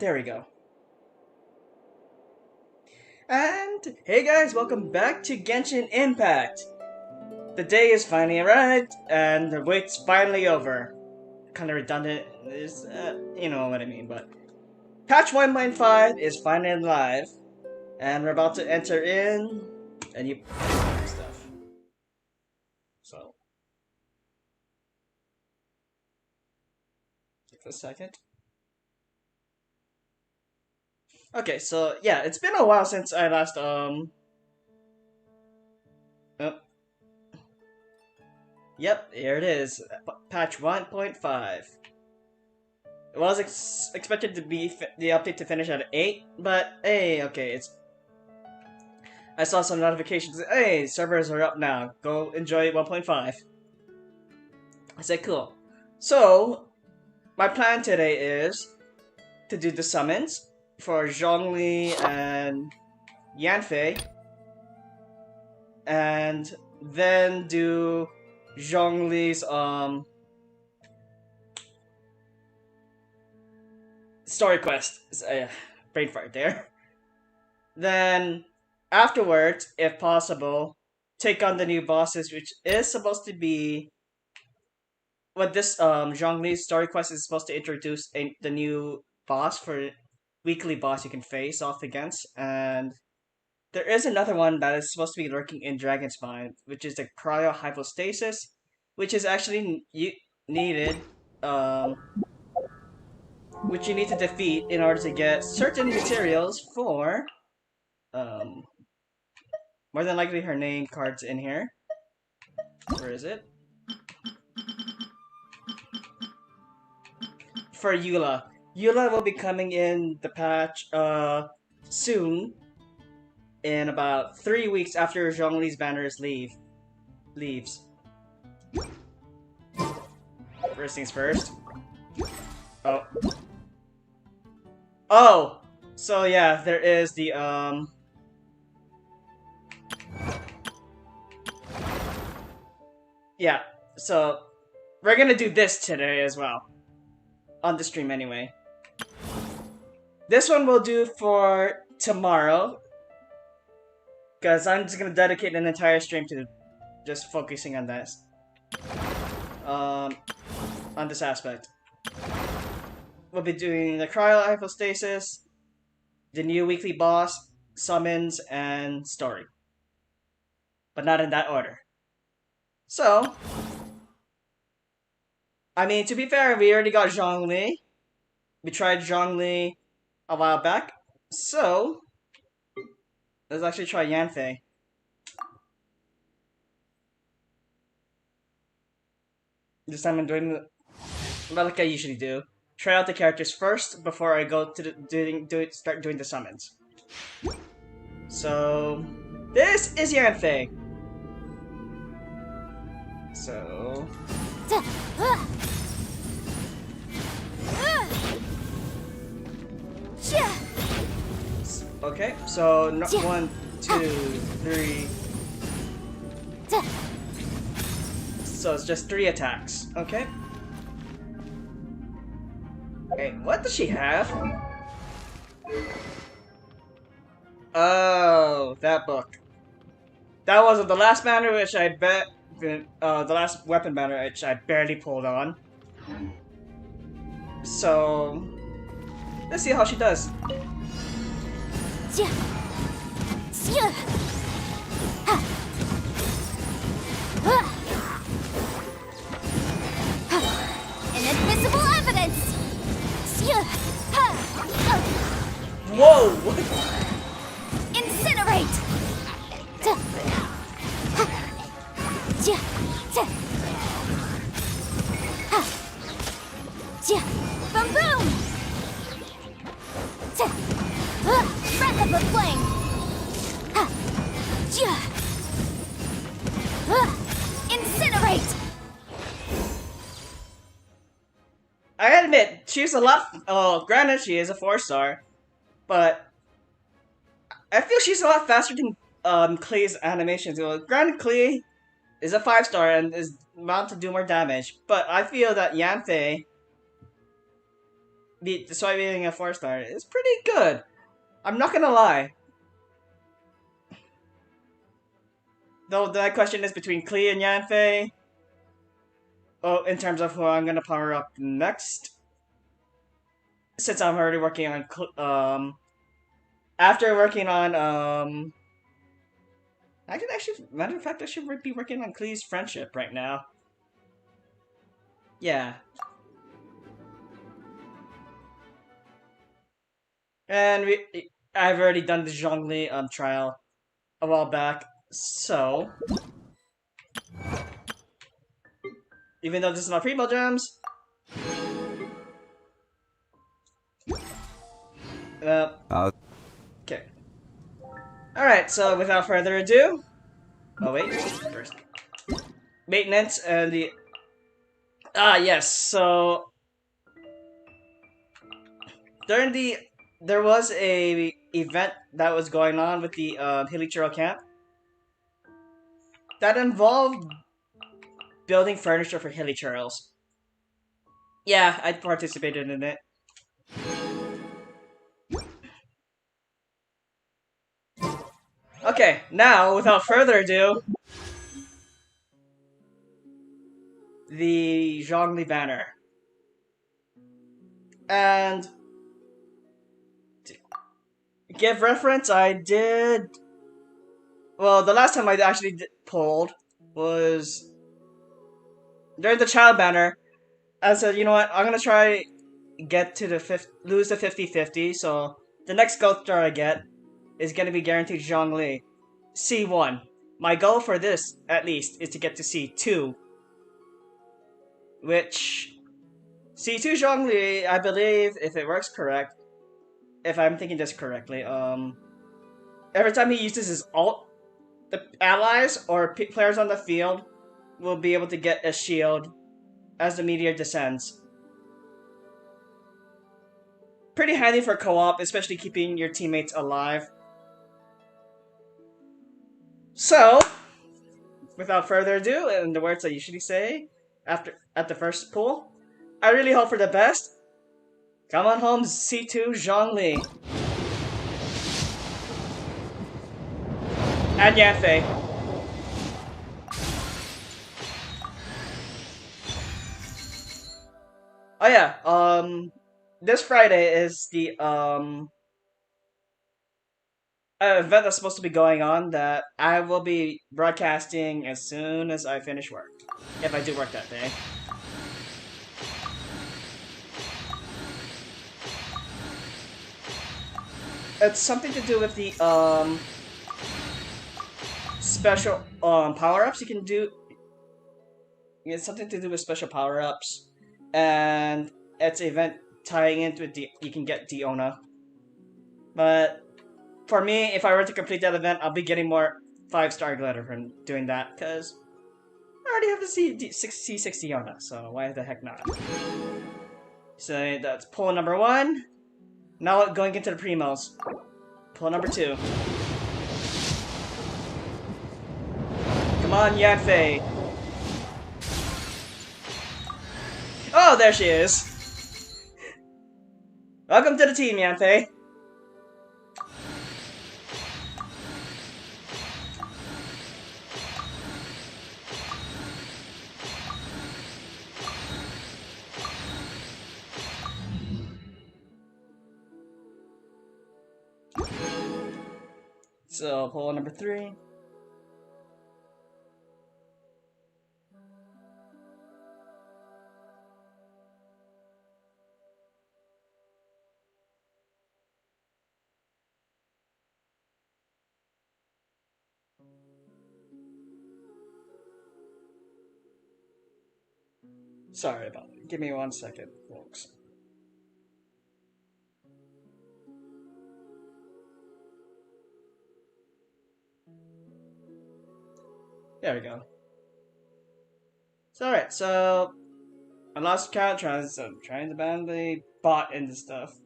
There we go. And hey guys, welcome back to Genshin Impact! The day is finally arrived, and the wait's finally over. Kinda redundant, is, you know what I mean, but... Patch 1.5 is finally live, and we're about to enter in... and you... stuff. So... Take a second. Okay, so yeah, it's been a while since I last, oh. Yep, here it is. Patch 1.5. It was expected to be the update to finish at 8, but hey, okay, it's... I saw some notifications. Hey, servers are up now. Go enjoy 1.5. I said cool. So, my plan today is to do the summons for Zhongli and Yanfei, and then do Zhongli's story quest. Brain fart there. Then afterwards, if possible, take on the new bosses, which is supposed to be what this Zhongli's story quest is supposed to introduce the new boss for weekly boss you can face off against, and there is another one that is supposed to be lurking in Dragon's Mind, which is the Cryo Hypostasis, which is actually needed, which you need to defeat in order to get certain materials for, more than likely her name card's in here. Where is it? For Eula. Eula will be coming in the patch, soon, in about 3 weeks after Zhongli's banners leaves. First things first. Oh. Oh! So yeah, there is the, yeah, so we're gonna do this today as well. On the stream anyway. This one we'll do for tomorrow, because I'm just gonna dedicate an entire stream to just focusing on this. On this aspect. We'll be doing the Cryo Hypostasis, the new weekly boss, summons, and story. But not in that order. So, I mean, to be fair, we already got Zhongli. We tried Zhongli a while back. So, let's actually try Yanfei. This time I'm doing like I usually do. Try out the characters first before I go to start doing the summons. So, this is Yanfei. So... Okay, so 1, 2, 3. So it's just 3 attacks. Okay. Hey, what does she have? Oh, that book. That was the last banner which I bet. The last weapon banner which I barely pulled on. So let's see how she does. Inadmissible evidence. Whoa! What? Incinerate. Boom boom! Breath of the flame! Incinerate! I admit, she's a lot... Oh, granted, she is a 4-star, but I feel she's a lot faster than Klee's animations. Well, granted, Klee is a 5-star and is bound to do more damage, but I feel that Yanfei despite being a 4-star, is pretty good. I'm not gonna lie. Though the question is between Klee and Yanfei. Oh, in terms of who I'm gonna power up next. Since I'm already working on after working on I can actually, matter of fact, I should be working on Klee's friendship right now. Yeah. And I've already done the Zhongli trial a while back, so even though this is not primo gems, okay. Alright, so without further ado, oh wait, first maintenance and the yes, so there was a event that was going on with the Hilichurl camp that involved building furniture for Hilichurls. Yeah, I participated in it. Okay, now without further ado, the Zhongli banner. And to give reference, I did. Well, the last time I actually pulled was during the child banner. I said, you know what, I'm gonna try get to the lose the 50-50. So the next Ghost Star I get is gonna be guaranteed Zhongli C1. My goal for this, at least, is to get to C2, which C2 Zhongli, I believe, if it works correct, if I'm thinking this correctly, every time he uses his ult, the allies or players on the field will be able to get a shield as the meteor descends. Pretty handy for co-op, especially keeping your teammates alive. So, without further ado, in the words I usually say at the first pull, I really hope for the best. Come on home, C2 Zhongli. And Yanfei. Oh yeah, this Friday is the event that's supposed to be going on that I will be broadcasting as soon as I finish work. If I do work that day. It's something to do with the special power-ups you can do. It's something to do with special power-ups, and it's an event tying into it. You can get Diona, but for me, if I were to complete that event, I'll be getting more 5-star glitter from doing that because I already have the C6 Diona, so why the heck not? So that's pull number 1. Now going into the primos. Pull number 2. Come on, Yanfei. Oh, there she is. Welcome to the team, Yanfei. So, pull number 3. Sorry about it. Give me 1 second, folks. There we go. So, alright, so I lost count trying to ban the bot and the stuff.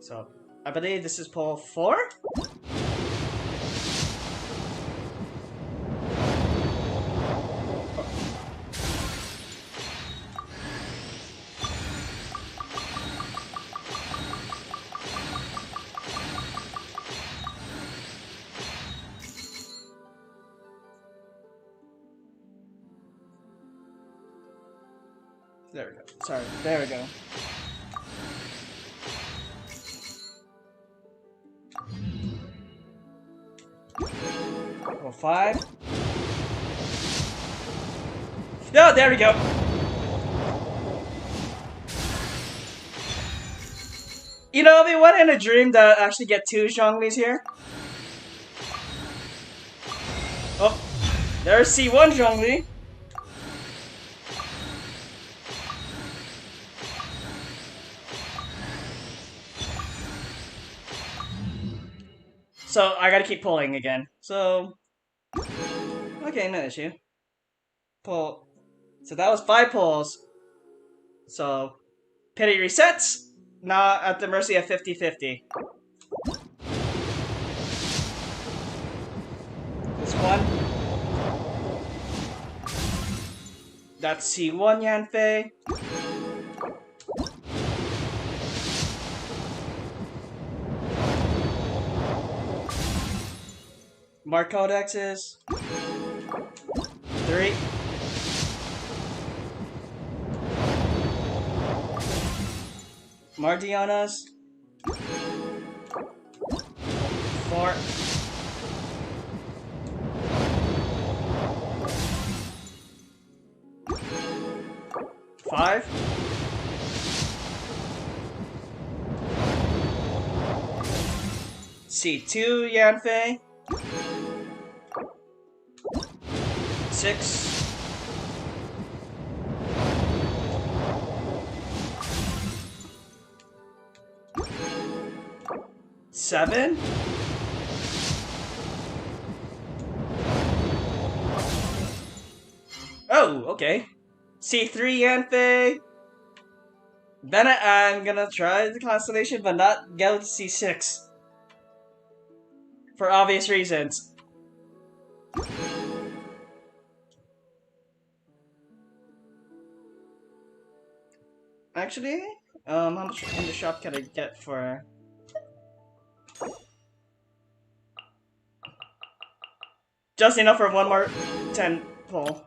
So I believe this is pull 4? There we go. Sorry, there we go. Level 5. No, there we go. You know, we went in a dream to actually get 2 Zhonglis here. Oh, there's C1 Zhongli. So I gotta keep pulling again. So okay, no issue. Pull. So that was 5 pulls. So pity resets. Now at the mercy of 50-50. This one. That's C1 Yanfei. Mark codexes. 3. Mardianas. 4. Five. C2 Yanfei. 6. Seven. Oh, okay. C3 Yanfei. Then I'm gonna try the constellation, but not Galaxy 6. For obvious reasons. Actually, how much in the shop can I get for... Just enough for one more 10 pull.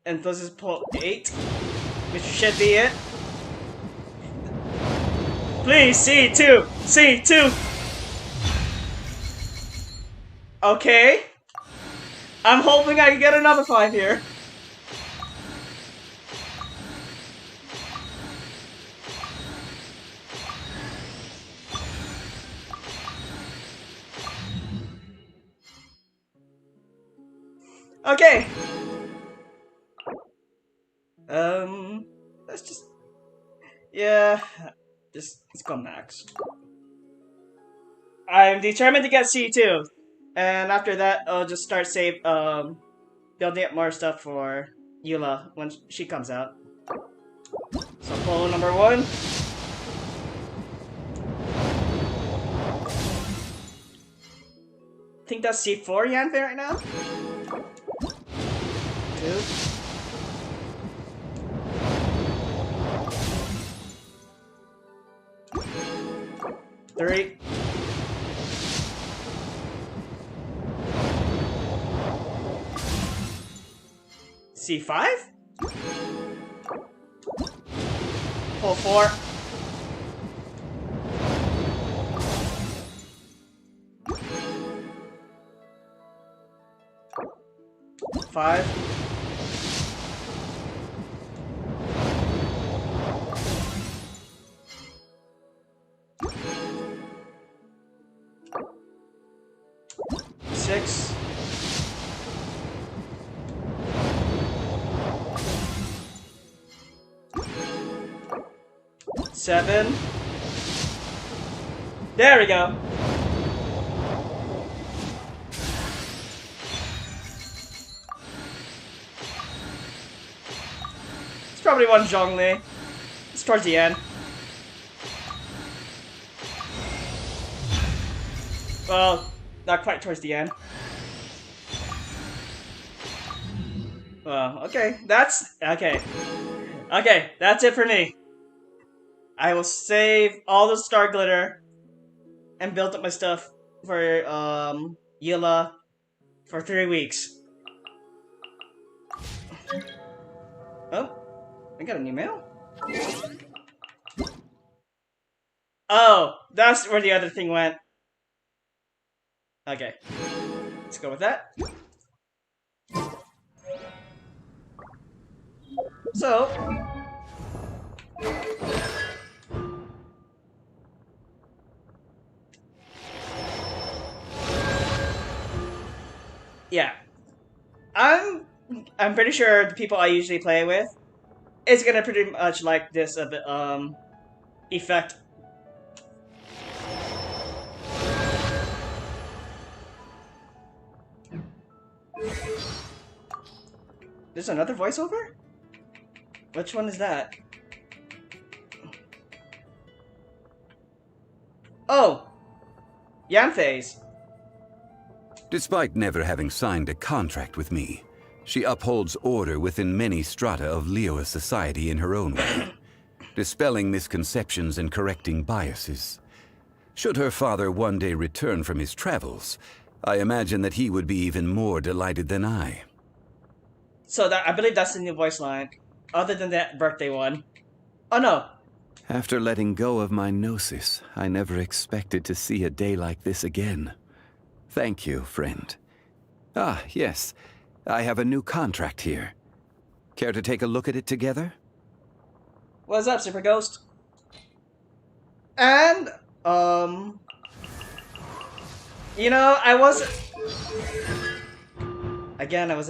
And this is pull 8, which should be it. Please, C2! C2! Okay. I'm hoping I can get another 5 here. Okay. Let's just... Yeah, let's go max. I'm determined to get C2. And after that, I'll just start building up more stuff for Eula when she comes out. So pull number 1. I think that's C4 Yanfei right now. 2. 3. 5. Pull 4. 5. 6. 7. There we go. It's probably one Zhongli. It's towards the end. Well, not quite towards the end. Well, okay, that's... Okay. Okay, that's it for me. I will save all the star glitter and build up my stuff for Eula for 3 weeks. Oh, I got an email? Oh, that's where the other thing went. Okay. Let's go with that. So... yeah. I'm pretty sure the people I usually play with is gonna pretty much like this effect. There's another voiceover? Which one is that? Oh! Yanfei's. Despite never having signed a contract with me, she upholds order within many strata of Liyue society in her own way, dispelling misconceptions and correcting biases. Should her father one day return from his travels, I imagine that he would be even more delighted than I. So that I believe that's the new voice line, other than that birthday one. Oh no! After letting go of my gnosis, I never expected to see a day like this again. Thank you, friend. Ah, yes. I have a new contract here. Care to take a look at it together? What's up, Super Ghost? And, you know, I wasn't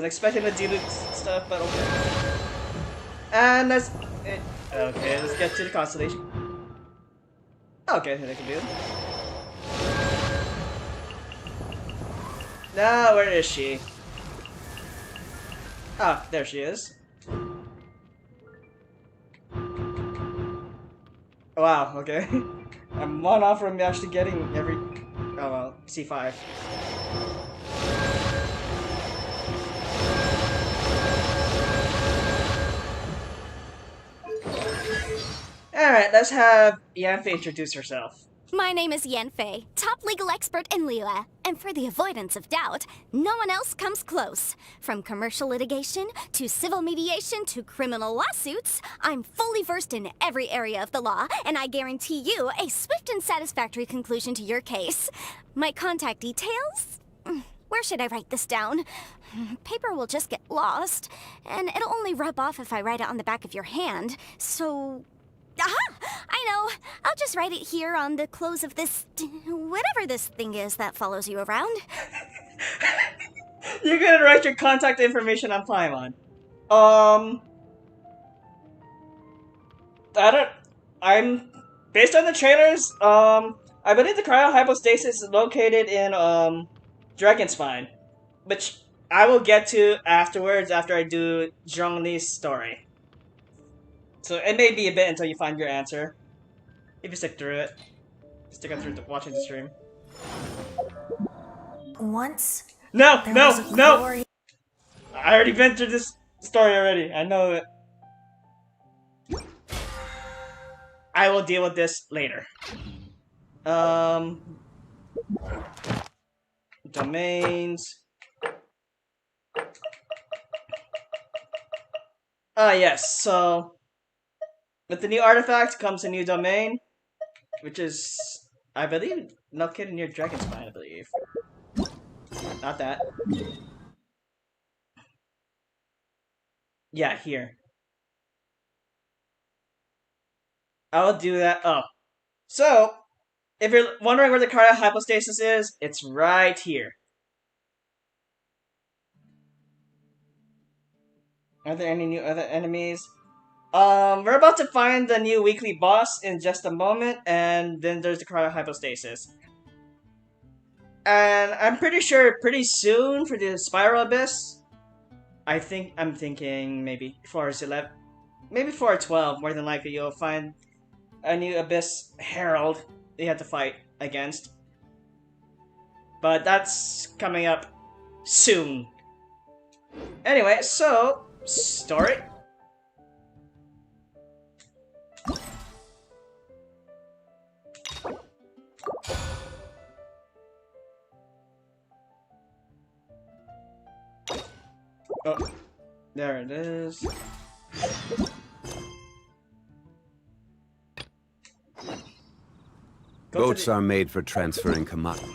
expecting to do this stuff, but okay. And let's... okay, let's get to the constellation. Okay, that can do. Now, where is she? Ah, there she is. Wow, okay. I'm one off from actually getting every... oh well, C5. Alright, let's have Yanfei introduce herself. My name is Yanfei, top legal expert in Liyue, and for the avoidance of doubt, no one else comes close. From commercial litigation, to civil mediation, to criminal lawsuits, I'm fully versed in every area of the law, and I guarantee you a swift and satisfactory conclusion to your case. My contact details? Where should I write this down? Paper will just get lost, and it'll only rub off if I write it on the back of your hand, so... aha! I know! I'll just write it here on the close of this... whatever this thing is that follows you around. You're gonna write your contact information on Paimon. I'm... based on the trailers, I believe the Cryo Hypostasis is located in, Dragonspine, which I will get to afterwards after I do Zhongli's story. So it may be a bit until you find your answer. If you stick through it. Stick through watching the stream. Once. No! there No! was a No! glory- I already been through this story already. I know it. I will deal with this later. Domains. Yes, so... with the new artifact comes a new domain, which is, I believe, located near Dragonspine, I believe. Not that. Yeah, here. I'll do that. Oh. So, if you're wondering where the Cryo Hypostasis is, it's right here. Are there any new other enemies? We're about to find the new weekly boss in just a moment, and then there's the Cryo Hypostasis. And I'm pretty sure pretty soon for the Spiral Abyss, I'm thinking maybe before 11, maybe before 12, more than likely you'll find a new Abyss Herald that you have to fight against. But that's coming up soon. Anyway, so, story. Oh, there it is. Boats are made for transferring commodity.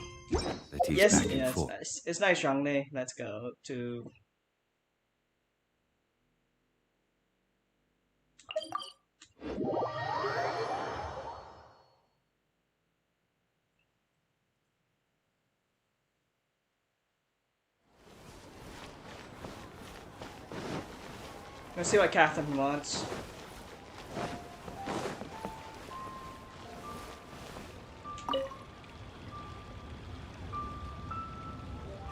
Yes, Back and yeah, forth. it's nice, Zhongli. Let's go to. Let's see what Catherine wants.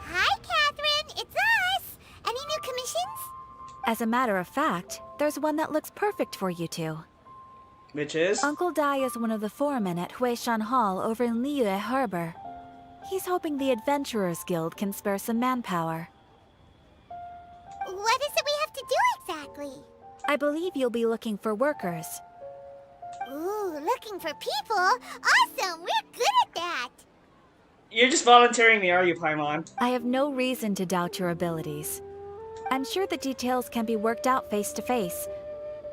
Hi, Catherine. It's us. Any new commissions? As a matter of fact, there's one that looks perfect for you two. Which is? Uncle Dai is one of the foremen at Huishan Hall over in Liyue Harbor. He's hoping the Adventurers Guild can spare some manpower. What is it we have to do exactly? I believe you'll be looking for workers. Ooh, looking for people? Awesome! We're good at that! You're just volunteering me, are you, Paimon? I have no reason to doubt your abilities. I'm sure the details can be worked out face to face.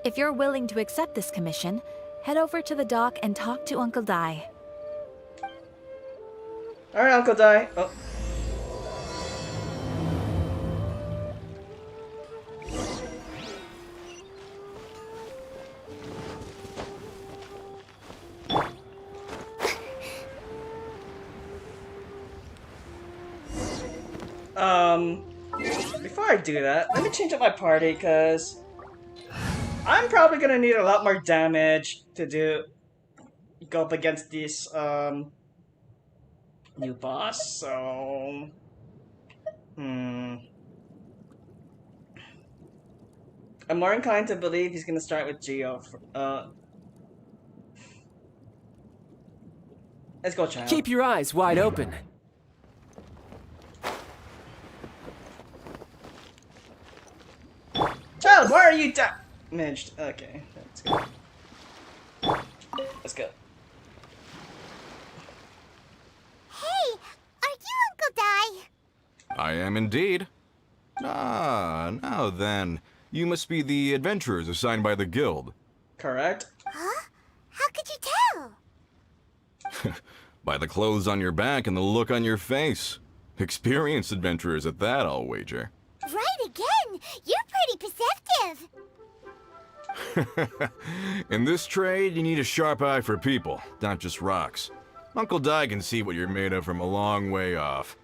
If you're willing to accept this commission, head over to the dock and talk to Uncle Dai. Alright, Uncle Dai. Oh. Before I do that, let me change up my party, because I'm probably gonna need a lot more damage to go up against this, new boss, so... I'm more inclined to believe he's gonna start with Geo. Let's go, child. Keep your eyes wide open. Child, why are you damaged? Okay, let's go. Let's go. Hey, are you Uncle Dai? I am indeed. Ah, now then. You must be the adventurers assigned by the guild. Correct. Huh? How could you tell? By the clothes on your back and the look on your face. Experienced adventurers at that, I'll wager. Right again! You're pretty perceptive! In this trade, you need a sharp eye for people, not just rocks. Uncle Dai can see what you're made of from a long way off.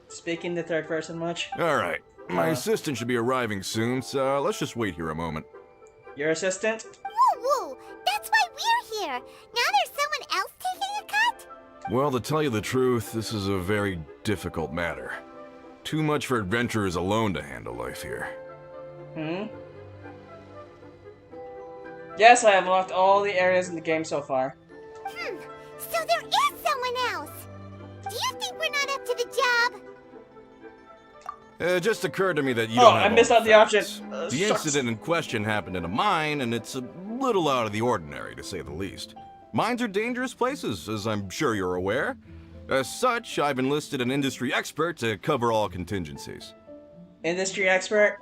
Speaking the third person much? Alright, my assistant should be arriving soon, so let's just wait here a moment. Your assistant? Woo woo! That's why we're here! Now there's someone else taking a cut? Well, to tell you the truth, this is a very difficult matter. Too much for adventurers alone to handle life here. Yes, I have unlocked all the areas in the game so far. So there is someone else! Do you think we're not up to the job? It just occurred to me that you Oh, don't have I missed all out the option. facts. Shucks. The incident in question happened in a mine, and it's a little out of the ordinary, to say the least. Mines are dangerous places, as I'm sure you're aware. As such, I've enlisted an industry expert to cover all contingencies. Industry expert?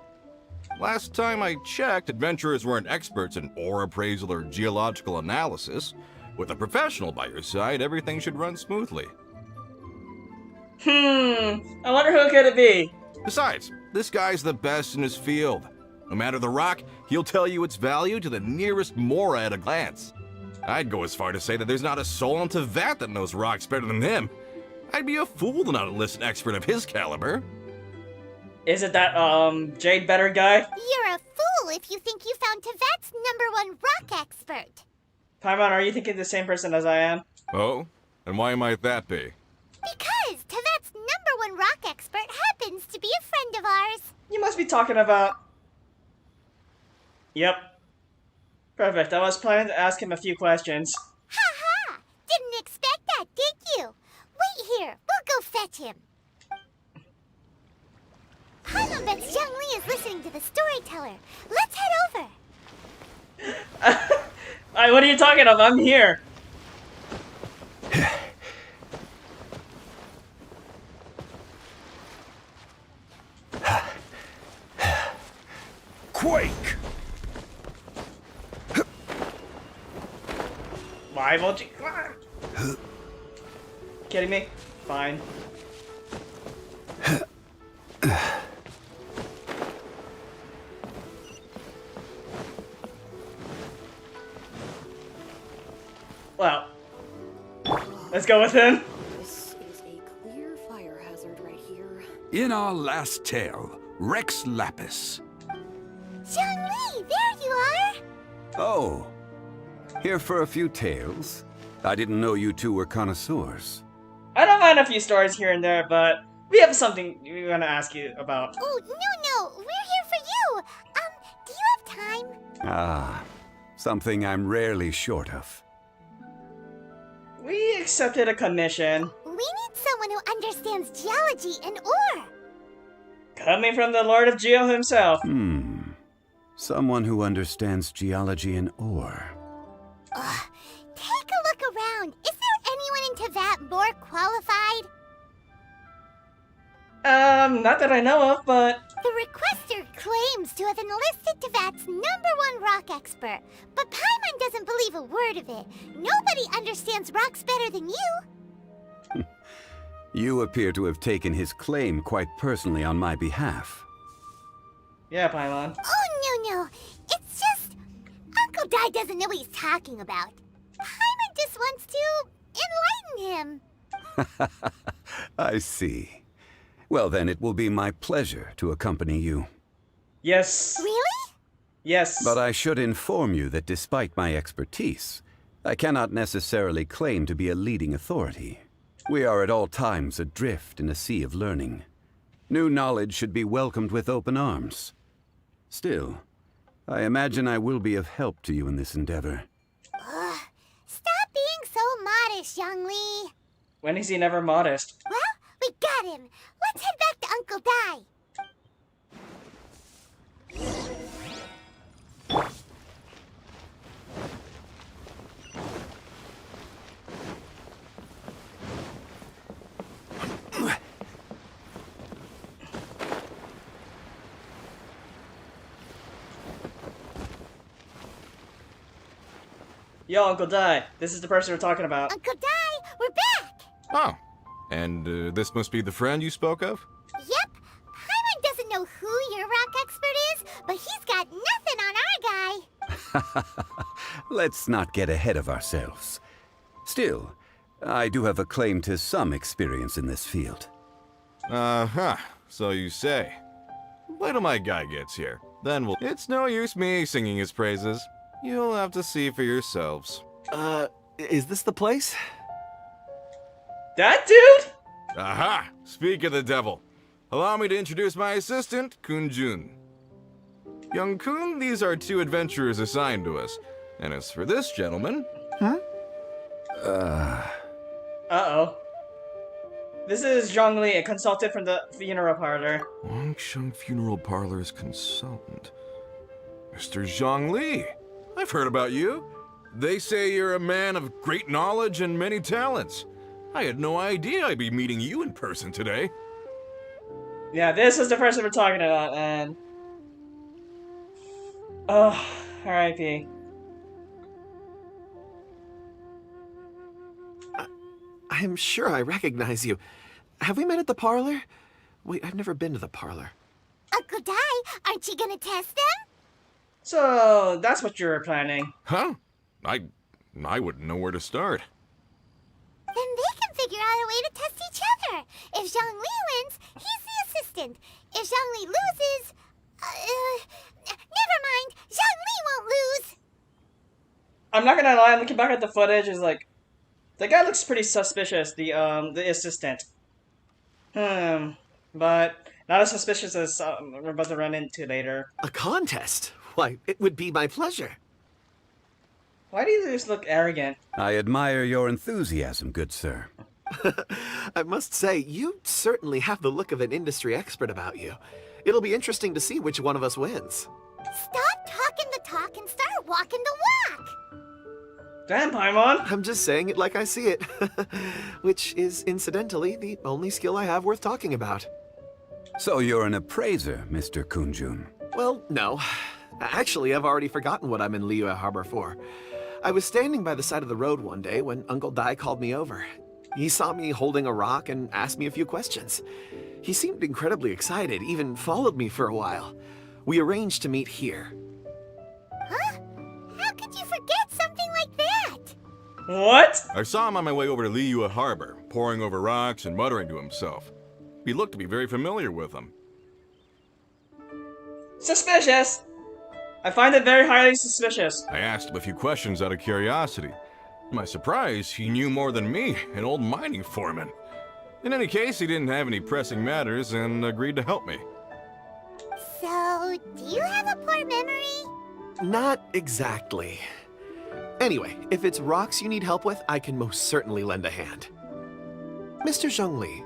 Last time I checked, adventurers weren't experts in ore appraisal or geological analysis. With a professional by your side, everything should run smoothly. I wonder who could it be? Besides, this guy's the best in his field. No matter the rock, he'll tell you its value to the nearest mora at a glance. I'd go as far to say that there's not a soul on Tevat that knows rocks better than him. I'd be a fool to not enlist an expert of his caliber. Is it that, Jade Better guy? You're a fool if you think you found Tevat's #1 rock expert. Paimon, are you thinking the same person as I am? Oh? And why might that be? Because Tevat's #1 rock expert happens to be a friend of ours. You must be talking about... Yep. Perfect, I was planning to ask him a few questions. Ha ha! Didn't expect that, did you? Wait here, we'll go fetch him. Paimon bets Zhongli is listening to the storyteller. Let's head over. What are you talking of? I'm here. Quake! Why won't you climb? Kidding me? Fine. Well, let's go with him. This is a clear fire hazard right here. In our last tale, Rex Lapis. Zhongli, there you are! Oh, here for a few tales? I didn't know you two were connoisseurs. I don't mind a few stories here and there, but we have something we want to ask you about. Oh, no, we're here for you! Do you have time? Ah, something I'm rarely short of. We accepted a commission. We need someone who understands geology and ore! Coming from the Lord of Geo himself. Someone who understands geology and ore. Ugh. Take a look around. Is there anyone in Teyvat more qualified? Not that I know of, but... The requester claims to have enlisted Teyvat's #1 rock expert, but Paimon doesn't believe a word of it. Nobody understands rocks better than you. You appear to have taken his claim quite personally on my behalf. Yeah, Paimon. Oh, no. It's just... Uncle Dai doesn't know what he's talking about. Paimon just wants to enlighten him. I see. Well then, it will be my pleasure to accompany you. Yes. Really? Yes. But I should inform you that despite my expertise, I cannot necessarily claim to be a leading authority. We are at all times adrift in a sea of learning. New knowledge should be welcomed with open arms. Still, I imagine I will be of help to you in this endeavor. Ugh. Stop being so modest, Zhongli. When is he never modest? Well, we got him. Let's head back to Uncle Dai. Yo, Uncle Dai. This is the person we're talking about. Uncle Dai, we're back. Oh, and this must be the friend you spoke of? Yep. Paimon doesn't know who your rock expert is, but he's got nothing on our guy. Let's not get ahead of ourselves. Still, I do have a claim to some experience in this field. Uh-huh, so you say. Wait till my guy gets here. Then we'll... It's no use me singing his praises. You'll have to see for yourselves. Is this the place? That dude? Aha! Speak of the devil. Allow me to introduce my assistant, Kun-jun. Young Kun, these are 2 adventurers assigned to us. And as for this gentleman... Uh-oh. This is Zhongli, a consultant from the funeral parlor. Wangsheng Funeral Parlor's consultant. Mr. Zhongli, I've heard about you. They say you're a man of great knowledge and many talents. I had no idea I'd be meeting you in person today. Yeah, this is the person we're talking about, and... Oh, R.I.P. I'm sure I recognize you. Have we met at the parlor? Wait, I've never been to the parlor. Uncle Dai, aren't you gonna test them? So, that's what you were planning. Huh? I wouldn't know where to start. Then they can figure out a way to test each other. If Zhongli wins, he's the assistant. If Zhongli loses... never mind. Zhongli won't lose. I'm not gonna lie, I'm looking back at the footage, is like... The guy looks pretty suspicious, the assistant. But not as suspicious as we're about to run into later. A contest? Why, it would be my pleasure. Why do you just look arrogant? I admire your enthusiasm, good sir. I must say, you certainly have the look of an industry expert about you. It'll be interesting to see which one of us wins. Stop talking the talk and start walking the walk. Damn, Paimon! I'm just saying it like I see it. Which is, incidentally, the only skill I have worth talking about. So you're an appraiser, Mr. Kun-jun. Well, no. Actually, I've already forgotten what I'm in Liyue Harbor for. I was standing by the side of the road one day when Uncle Dai called me over. He saw me holding a rock and asked me a few questions. He seemed incredibly excited, even followed me for a while. We arranged to meet here. Huh? How could you forget something like that? What? I saw him on my way over to Liyue Harbor, poring over rocks and muttering to himself. He looked to be very familiar with them. Suspicious. I find it very highly suspicious. I asked him a few questions out of curiosity. To my surprise, he knew more than me, an old mining foreman. In any case, he didn't have any pressing matters and agreed to help me. So, do you have a poor memory? Not exactly. Anyway, if it's rocks you need help with, I can most certainly lend a hand. Mr. Zhongli,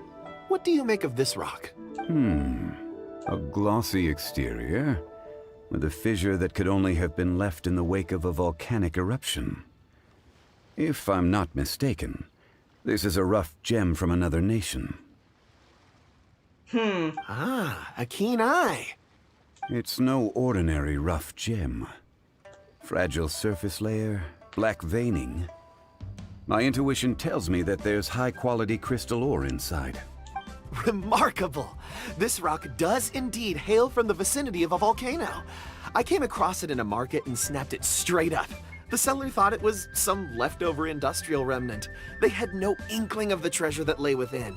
what do you make of this rock? A glossy exterior, with a fissure that could only have been left in the wake of a volcanic eruption. If I'm not mistaken, this is a rough gem from another nation. Ah, a keen eye. It's no ordinary rough gem. Fragile surface layer, black veining. My intuition tells me that there's high-quality crystal ore inside. Remarkable! This rock does indeed hail from the vicinity of a volcano. I came across it in a market and snapped it straight up. The seller thought it was some leftover industrial remnant. They had no inkling of the treasure that lay within.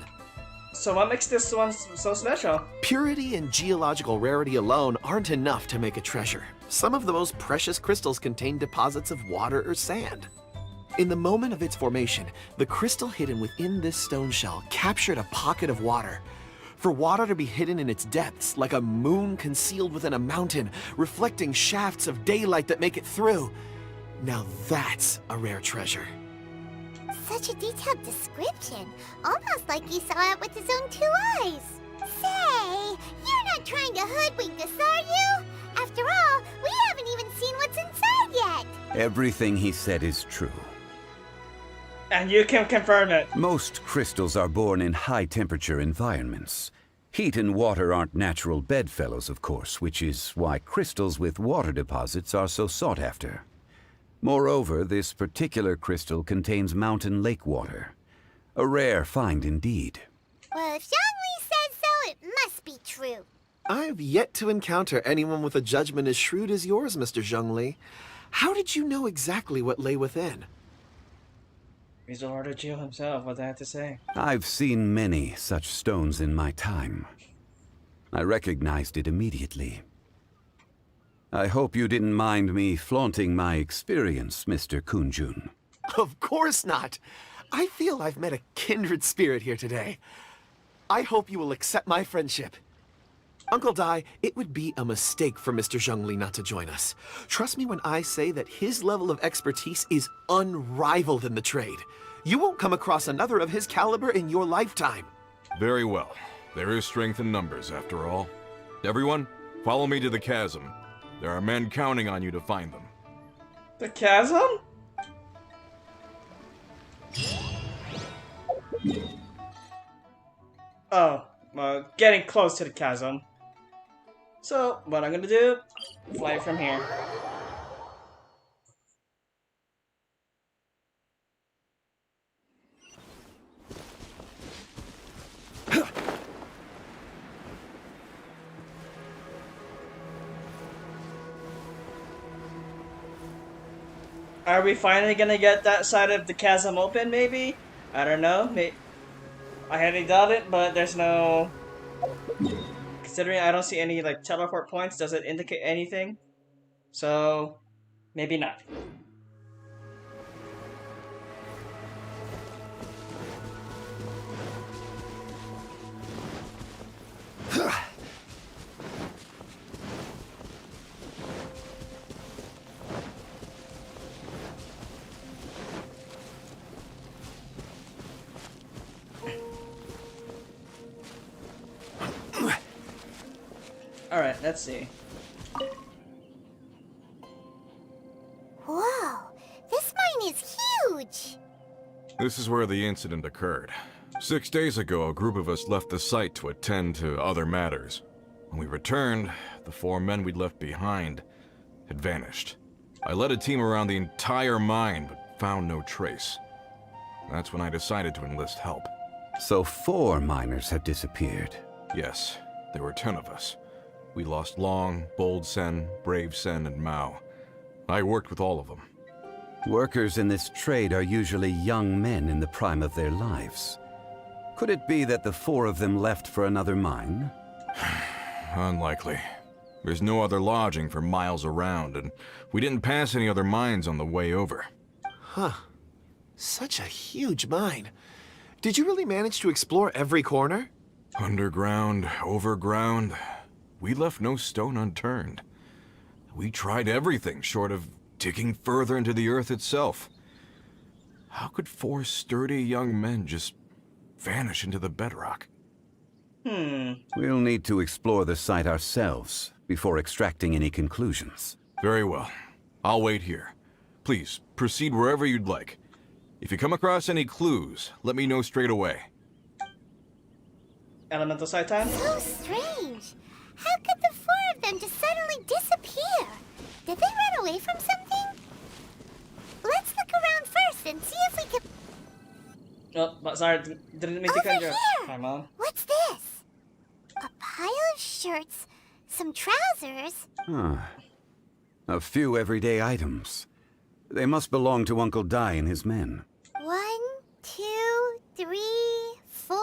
So what makes this one so special? Purity and geological rarity alone aren't enough to make a treasure. Some of the most precious crystals contain deposits of water or sand. In the moment of its formation, the crystal hidden within this stone shell captured a pocket of water. For water to be hidden in its depths, like a moon concealed within a mountain, reflecting shafts of daylight that make it through. Now that's a rare treasure. Such a detailed description. Almost like he saw it with his own 2 eyes. Say, you're not trying to hoodwink us, are you? After all, we haven't even seen what's inside yet. Everything he said is true. And you can confirm it. Most crystals are born in high-temperature environments. Heat and water aren't natural bedfellows, of course, which is why crystals with water deposits are so sought after. Moreover, this particular crystal contains mountain lake water. A rare find indeed. Well, if Zhongli says so, it must be true. I've yet to encounter anyone with a judgment as shrewd as yours, Mr. Zhongli. How did you know exactly what lay within? He's the Lord of Geo himself, what do I have to say? I've seen many such stones in my time. I recognized it immediately. I hope you didn't mind me flaunting my experience, Mr. Kunjun. Of course not. I feel I've met a kindred spirit here today. I hope you will accept my friendship. Uncle Dai, it would be a mistake for Mr. Zhongli not to join us. Trust me when I say that his level of expertise is unrivaled in the trade. You won't come across another of his caliber in your lifetime. Very well. There is strength in numbers, after all. Everyone, follow me to the chasm. There are men counting on you to find them. The chasm? Oh, well, getting close to the chasm. So, what I'm gonna do, fly from here. Are we finally gonna get that side of the chasm open, maybe? I don't know. I highly doubt it, but there's no... Considering I don't see any, like, teleport points, does it indicate anything? So, maybe not. Alright, let's see. Whoa, this mine is huge! This is where the incident occurred. 6 days ago, a group of us left the site to attend to other matters. When we returned, the 4 men we'd left behind had vanished. I led a team around the entire mine, but found no trace. That's when I decided to enlist help. So 4 miners have disappeared. Yes, there were 10 of us. We lost Long, Bold Sen, Brave Sen, and Mao. I worked with all of them. Workers in this trade are usually young men in the prime of their lives. Could it be that the 4 of them left for another mine? Unlikely. There's no other lodging for miles around, and we didn't pass any other mines on the way over. Huh. Such a huge mine. Did you really manage to explore every corner? Underground, overground, we left no stone unturned. We tried everything short of digging further into the earth itself. How could 4 sturdy young men just vanish into the bedrock? We'll need to explore the site ourselves before extracting any conclusions. Very well. I'll wait here. Please, proceed wherever you'd like. If you come across any clues, let me know straight away. Elemental side time? So strange. How could the 4 of them just suddenly disappear? Did they run away from something? Let's look around first and see if we can... Oh, but sorry, didn't mean to Over cut you. here! Hi, Mom. What's this? A pile of shirts, some trousers. A few everyday items. They must belong to Uncle Dai and his men. 1, 2, 3, 4.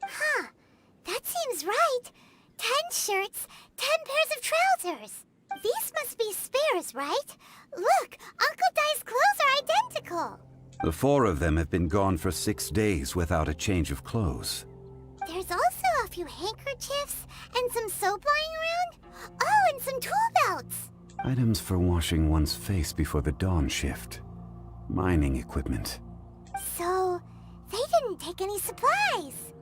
Huh, that seems right. 10 shirts, 10 pairs of trousers. These must be spares, right? Look, Uncle Dai's clothes are identical. The 4 of them have been gone for 6 days without a change of clothes. There's also a few handkerchiefs and some soap lying around. Oh, and some tool belts. Items for washing one's face before the dawn shift. Mining equipment. So, they didn't take any supplies.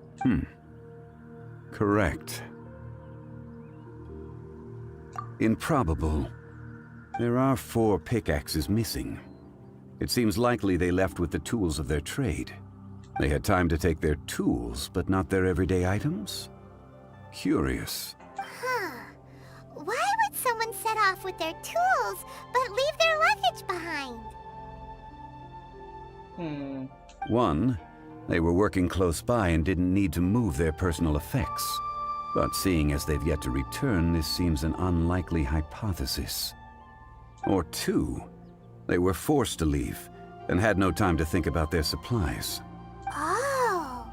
Correct. Improbable. There are 4 pickaxes missing. It seems likely they left with the tools of their trade. They had time to take their tools, but not their everyday items? Curious. Huh. Why would someone set off with their tools, but leave their luggage behind? 1, they were working close by and didn't need to move their personal effects. But seeing as they've yet to return, this seems an unlikely hypothesis. Or 2, they were forced to leave and had no time to think about their supplies. Oh.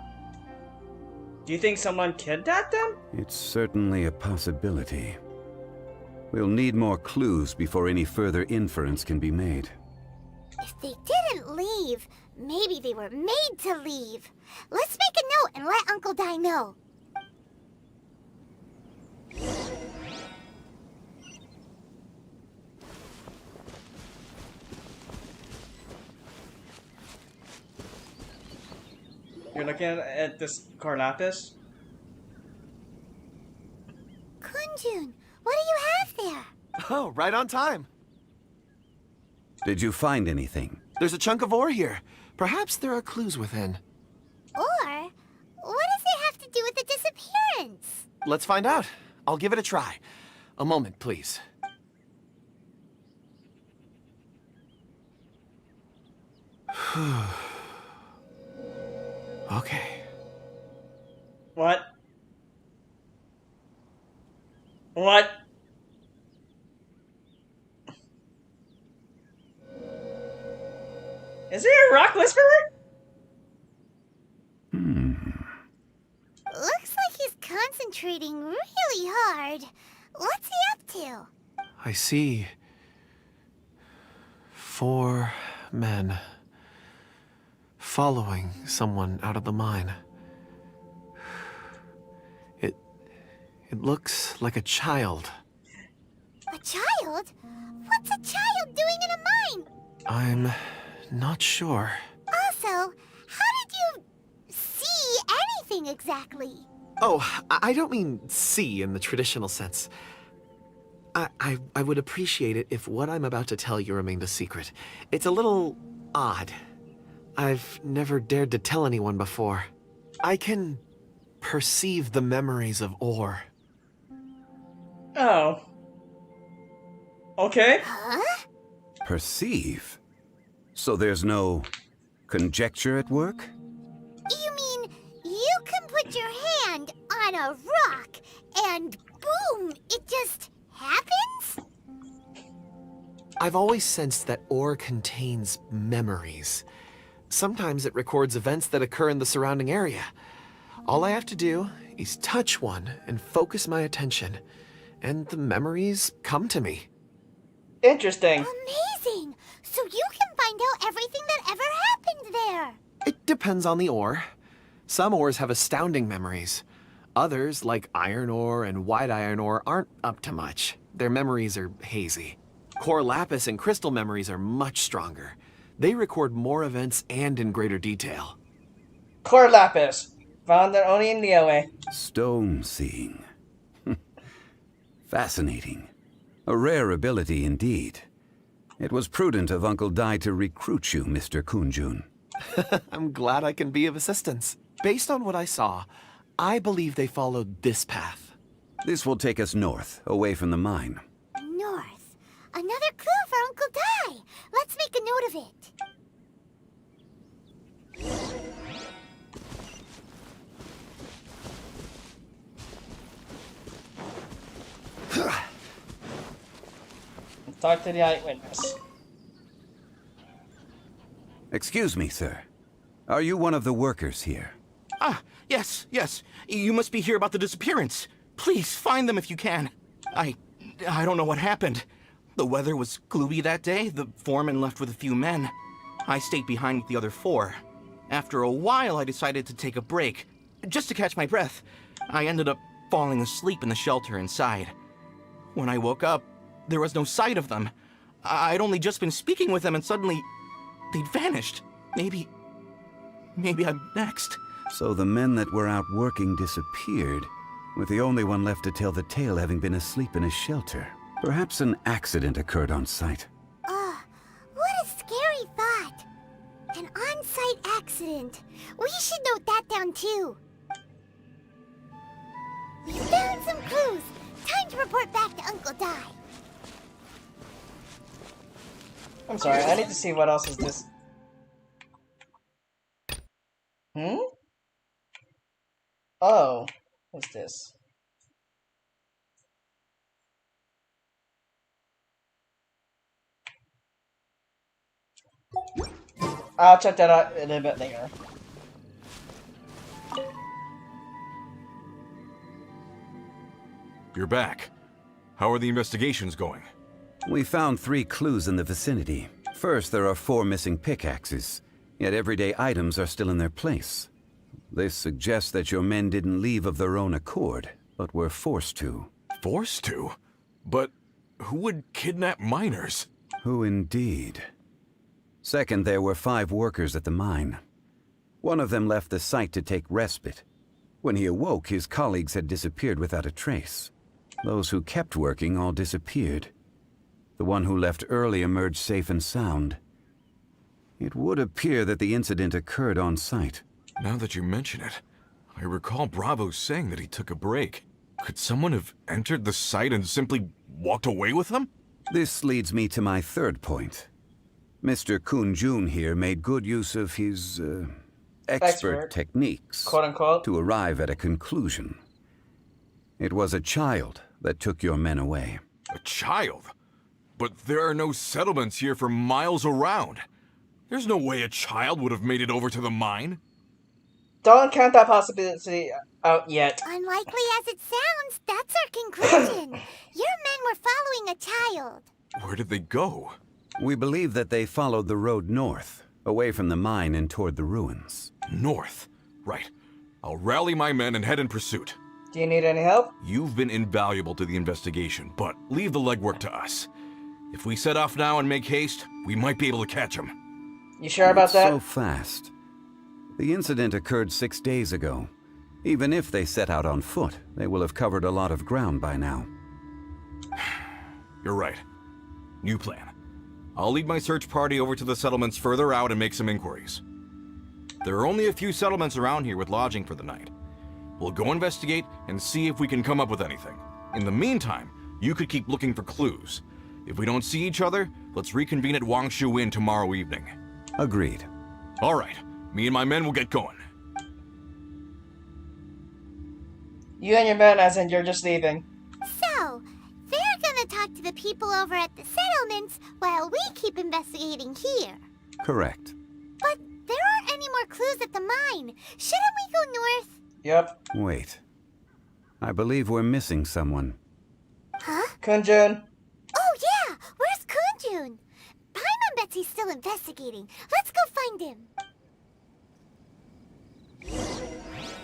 Do you think someone kidnapped them? It's certainly a possibility. We'll need more clues before any further inference can be made. If they didn't leave, maybe they were made to leave. Let's make a note and let Uncle Dai know. You're looking at this Carlapis? Kunjun, what do you have there? Oh, right on time. Did you find anything? There's a chunk of ore here. Perhaps there are clues within. Or, what does it have to do with the disappearance? Let's find out. I'll give it a try. A moment, please. Okay. What? What? Is he a rock whisperer? Looks like he's concentrating really hard. What's he up to? I see 4 men following someone out of the mine. It looks like a child. A child? What's a child doing in a mine? I'm not sure. Also, how did you see anything exactly? Oh, I don't mean see in the traditional sense. I would appreciate it if what I'm about to tell you remained a secret. It's a little odd. I've never dared to tell anyone before. I can perceive the memories of ore. Oh. Okay. Huh? Perceive? So there's no conjecture at work? You mean you can put your hand on a rock and boom, it just happens? I've always sensed that ore contains memories. Sometimes it records events that occur in the surrounding area. All I have to do is touch one and focus my attention, and the memories come to me. Interesting. Amazing! So you can find out everything that ever happened there. It depends on the ore. Some ores have astounding memories. Others, like iron ore and white iron ore, aren't up to much. Their memories are hazy. Core lapis and crystal memories are much stronger. They record more events and in greater detail. Core lapis. Found it only in Liyue. Stone seeing. Fascinating. A rare ability indeed. It was prudent of Uncle Dai to recruit you, Mr. Kunjun. I'm glad I can be of assistance. Based on what I saw, I believe they followed this path. This will take us north, away from the mine. North. Another clue for Uncle Dai. Let's make a note of it. Talk to the eyewitness. Excuse me, sir. Are you one of the workers here? Ah, yes. You must be here about the disappearance. Please, find them if you can. I don't know what happened. The weather was gloomy that day. The foreman left with a few men. I stayed behind with the other 4. After a while, I decided to take a break, just to catch my breath. I ended up falling asleep in the shelter inside. When I woke up, there was no sight of them. I'd only just been speaking with them and suddenly they'd vanished. Maybe I'm next. So the men that were out working disappeared, with the only one left to tell the tale having been asleep in a shelter. Perhaps an accident occurred on site. What a scary thought. An on-site accident. We should note that down too. We found some clues. Time to report back to Uncle Dai. I'm sorry, I need to see what else is this. Oh, what's this? I'll check that out a little bit later. You're back. How are the investigations going? We found 3 clues in the vicinity. First, there are 4 missing pickaxes, yet everyday items are still in their place. This suggests that your men didn't leave of their own accord, but were forced to. Forced to? But who would kidnap miners? Who indeed? Second, there were 5 workers at the mine. One of them left the site to take respite. When he awoke, his colleagues had disappeared without a trace. Those who kept working all disappeared. The one who left early emerged safe and sound. It would appear that the incident occurred on site. Now that you mention it, I recall Bravo saying that he took a break. Could someone have entered the site and simply walked away with them? This leads me to my third point. Mr. Kunjun here made good use of his, expert techniques, quote unquote, to arrive at a conclusion. It was a child that took your men away. A child? But there are no settlements here for miles around. There's no way a child would have made it over to the mine. Don't count that possibility out yet. Unlikely as it sounds, that's our conclusion. Your men were following a child. Where did they go? We believe that they followed the road north, away from the mine and toward the ruins. North? Right. I'll rally my men and head in pursuit. Do you need any help? You've been invaluable to the investigation, but leave the legwork to us. If we set off now and make haste, we might be able to catch them. You sure about that? So fast. The incident occurred 6 days ago. Even if they set out on foot, they will have covered a lot of ground by now. You're right. New plan. I'll lead my search party over to the settlements further out and make some inquiries. There are only a few settlements around here with lodging for the night. We'll go investigate and see if we can come up with anything. In the meantime, you could keep looking for clues. If we don't see each other, let's reconvene at Wangshu Inn tomorrow evening. Agreed. All right, me and my men will get going. You and your men, as in you're just leaving. So, they're gonna talk to the people over at the settlements while we keep investigating here. Correct. But there aren't any more clues at the mine. Shouldn't we go north? Yep. Wait. I believe we're missing someone. Huh? Kunjun. Oh yeah! Where's Kunjun? Paimon bets he's still investigating. Let's go find him.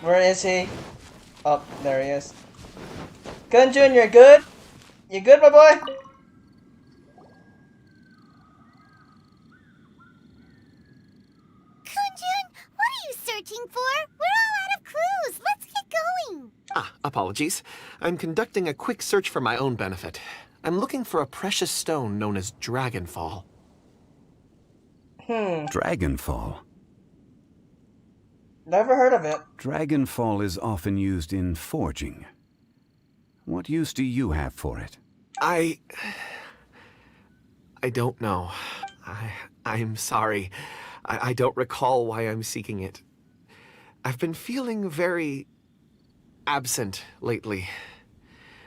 Where is he? Oh, there he is. Kunjun, you're good? You good, my boy? Kunjun, what are you searching for? We're all out of clues. Let's get going. Ah, apologies. I'm conducting a quick search for my own benefit. I'm looking for a precious stone known as Dragonfall. Dragonfall. Never heard of it. Dragonfall is often used in forging. What use do you have for it? I don't know. I'm sorry. I don't recall why I'm seeking it. I've been feeling very absent lately.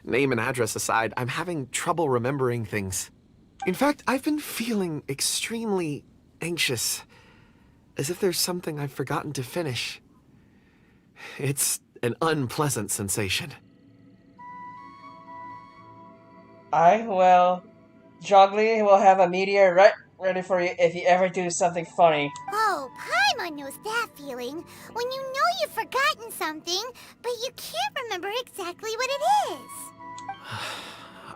Name and address aside, I'm having trouble remembering things. In fact, I've been feeling extremely anxious, as if there's something I've forgotten to finish. It's an unpleasant sensation. Well, Zhongli will have a meteor right ready for you if you ever do something funny. Oh, Paimon knows that feeling. When you know you've forgotten something, but you can't remember exactly what it is.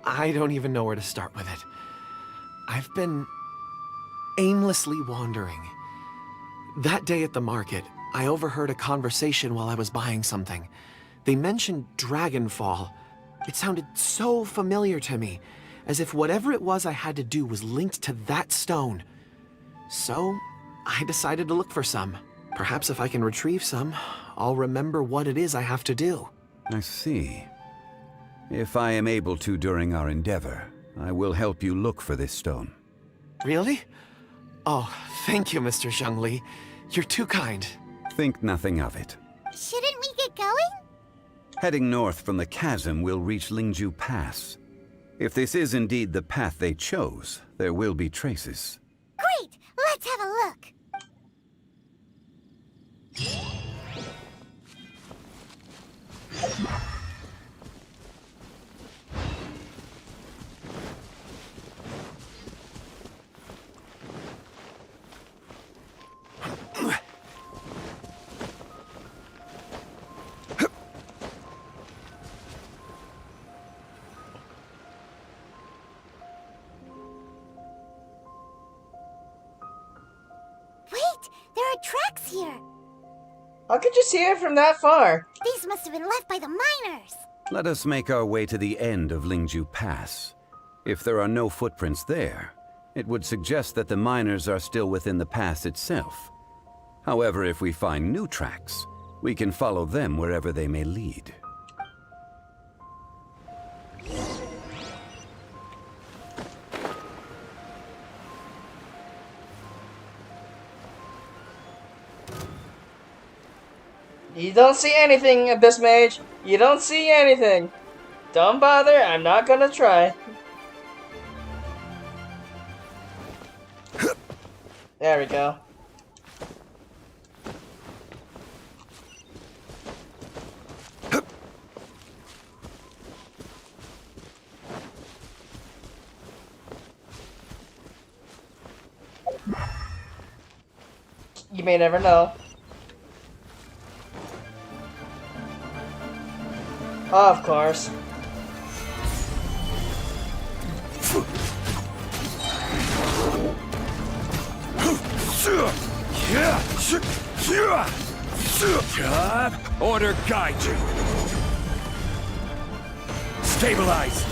I don't even know where to start with it. I've been aimlessly wandering. That day at the market, I overheard a conversation while I was buying something. They mentioned Dragonfall. It sounded so familiar to me, as if whatever it was I had to do was linked to that stone. So, I decided to look for some. Perhaps if I can retrieve some, I'll remember what it is I have to do. I see. If I am able to during our endeavor, I will help you look for this stone. Really? Oh, thank you, Mr. Zhongli. You're too kind. Think nothing of it. Shouldn't we get going? Heading north from the chasm, we'll reach Lingju Pass. If this is indeed the path they chose, there will be traces. Great! Let's have a look. Wait! There are tracks here! How could you see it from that far? These must have been left by the miners! Let us make our way to the end of Lingju Pass. If there are no footprints there, it would suggest that the miners are still within the pass itself. However, if we find new tracks, we can follow them wherever they may lead. You don't see anything, Abyss Mage. You don't see anything. Don't bother, I'm not gonna try. There we go. You may never know. Of course. Order guide you. Stabilize.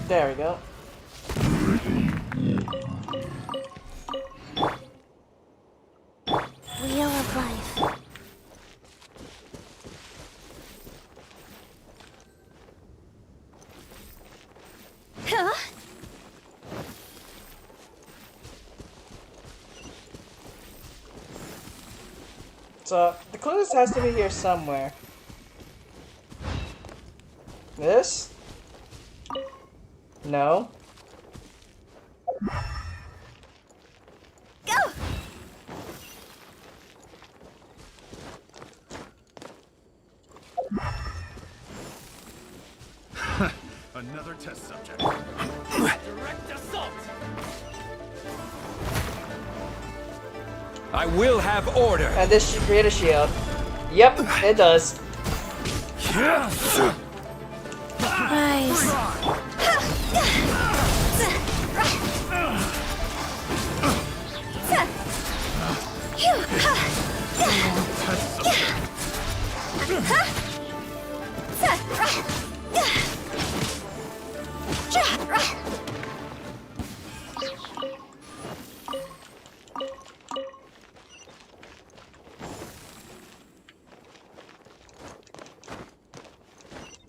There we go. Wheel of life. Huh? So, the clues has to be here somewhere. This? No. Go! Another test subject. Direct assault! I will have order. And this should create a shield. Yep, it does. Rise.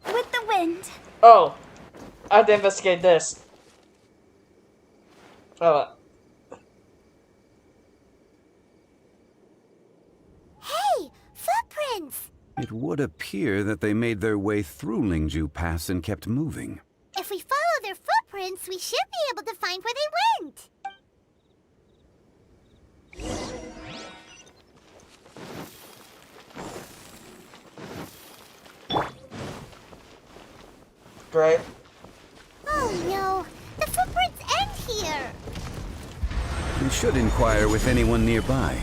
With the wind. Oh, I have to investigate this. Oh, Hey, footprints! It would appear that they made their way through Lingju Pass and kept moving. If we follow their footprints, we should be able to find where they went. great. Oh no, the footprints end here. We should inquire with anyone nearby.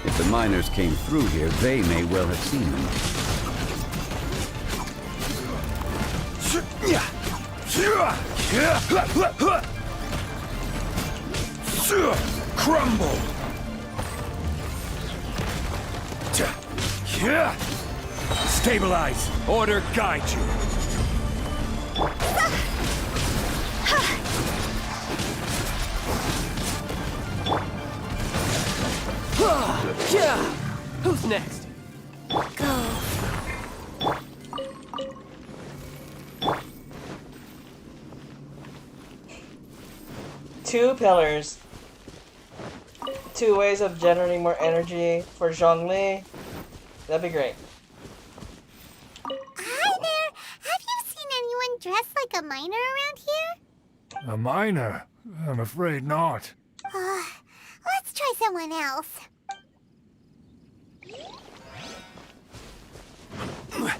If the miners came through here, they may well have seen them. Crumble! Stabilize! Order guide you! Who's next? Go. Two pillars. Two ways of generating more energy for Zhongli. That'd be great. Hi there. Have you seen anyone dressed like a miner around here? A miner? I'm afraid not. Let's try someone else. Hello.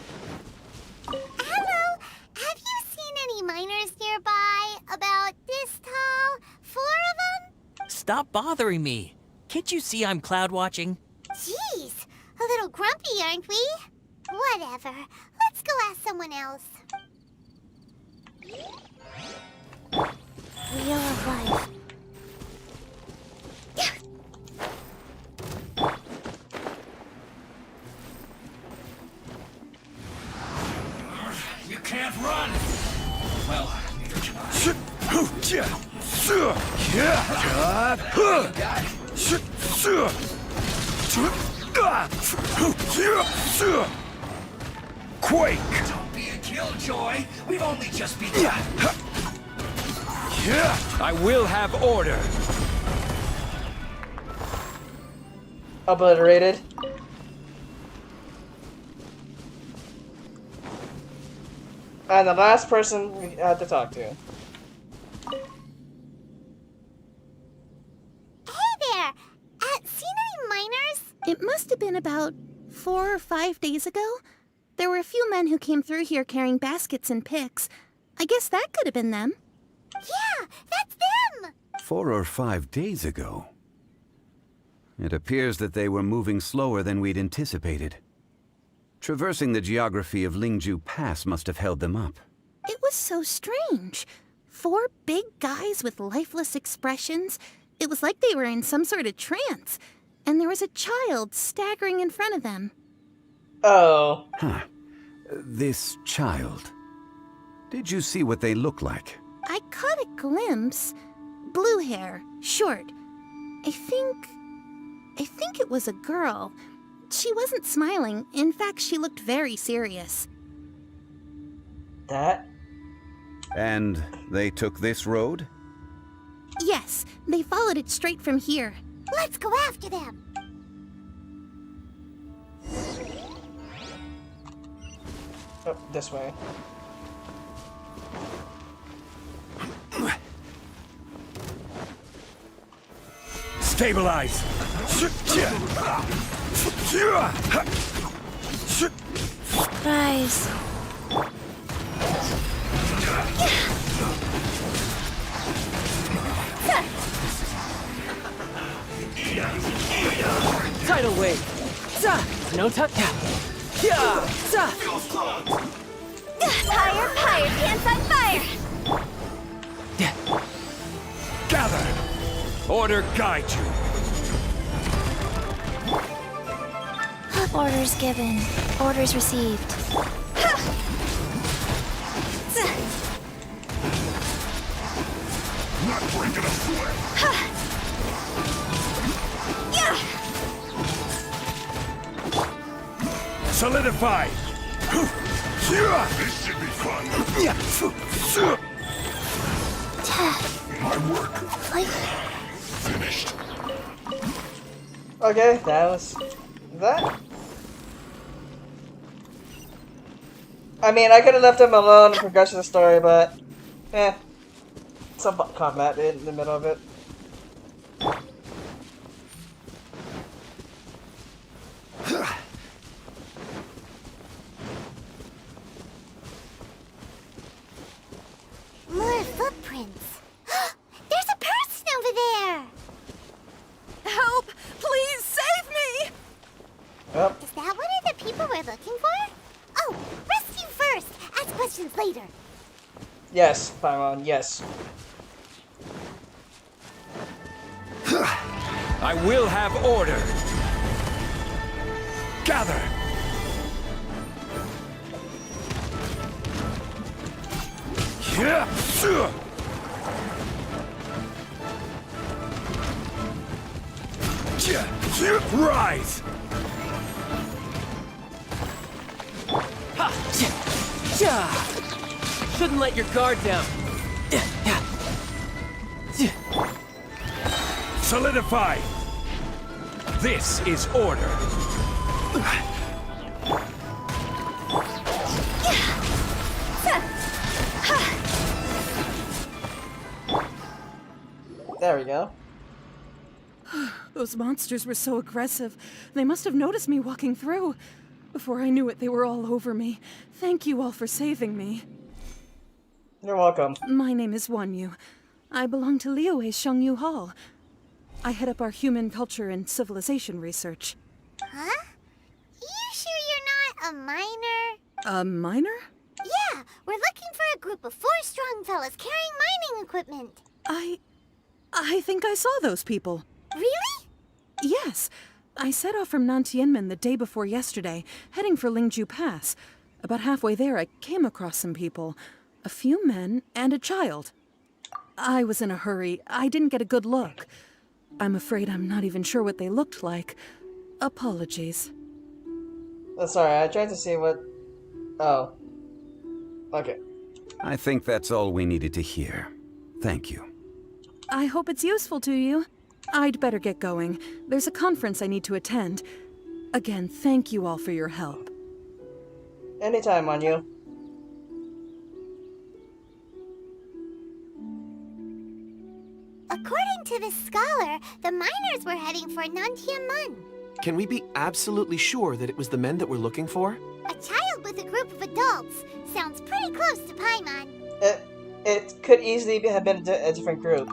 Have you seen any miners nearby? About this tall? 4 of them? Stop bothering me. Can't you see I'm cloud watching? Jeez, a little grumpy, aren't we? Whatever. Let's go ask someone else. Wheel of life. You can't run! Well, neither can I. Quake! Don't be a killjoy! We've only just begun! I will have order. Obliterated. And the last person we had to talk to. Hey there! Seen any miners? It must have been about 4 or 5 days ago. There were a few men who came through here carrying baskets and picks. I guess that could have been them. Yeah, that's them! 4 or 5 days ago. It appears that they were moving slower than we'd anticipated. Traversing the geography of Lingju Pass must have held them up. It was so strange. 4 big guys with lifeless expressions. It was like they were in some sort of trance. and there was a child staggering in front of them. Oh. Huh. This child. Did you see what they look like? I caught a glimpse. Blue hair, short. I think it was a girl. She wasn't smiling. In fact, she looked very serious. That? And they took this road? Yes, they followed it straight from here. Let's go after them. Oh, this way. Stabilize! Rise. Tidal wave. No tuck. Fire, fire, pants on fire. Gather! Order guide you! Orders given. Orders received. Not breaking a sweat! Solidify! This should be fun! My work finished. Okay, that was that. I mean, I could have left him alone and progressed the story, but some combat in the middle of it. More footprints. There's a person over there. Help! Please save me! Yep. Is that one of the people we're looking for? Oh, rescue first. Ask questions later. Yes, Paimon, yes. I will have order! Gather! Rise! Shouldn't let your guard down. Solidify! This is order! There we go. Those monsters were so aggressive. They must have noticed me walking through. Before I knew it, they were all over me. Thank you all for saving me. You're welcome. My name is Wanyu. I belong to Liyue's Shangyu Hall. I head up our human culture and civilization research. Huh? You sure you're not a miner? A miner? Yeah, we're looking for a group of 4 strong fellas carrying mining equipment. I think I saw those people. Really? Yes. I set off from Nantianmen the day before yesterday, heading for Lingju Pass. About halfway there, I came across some people. A few men and a child. I was in a hurry. I didn't get a good look. I'm afraid I'm not even sure what they looked like. Apologies. Sorry, I tried to see what... Oh. Okay. I think that's all we needed to hear. Thank you. I hope it's useful to you. I'd better get going. There's a conference I need to attend. Again, thank you all for your help. Anytime, on you. According to this scholar, the miners were heading for Nantianmen. Can we be absolutely sure that it was the men that we're looking for? A child with a group of adults. Sounds pretty close to Paimon. It could easily have been a different group.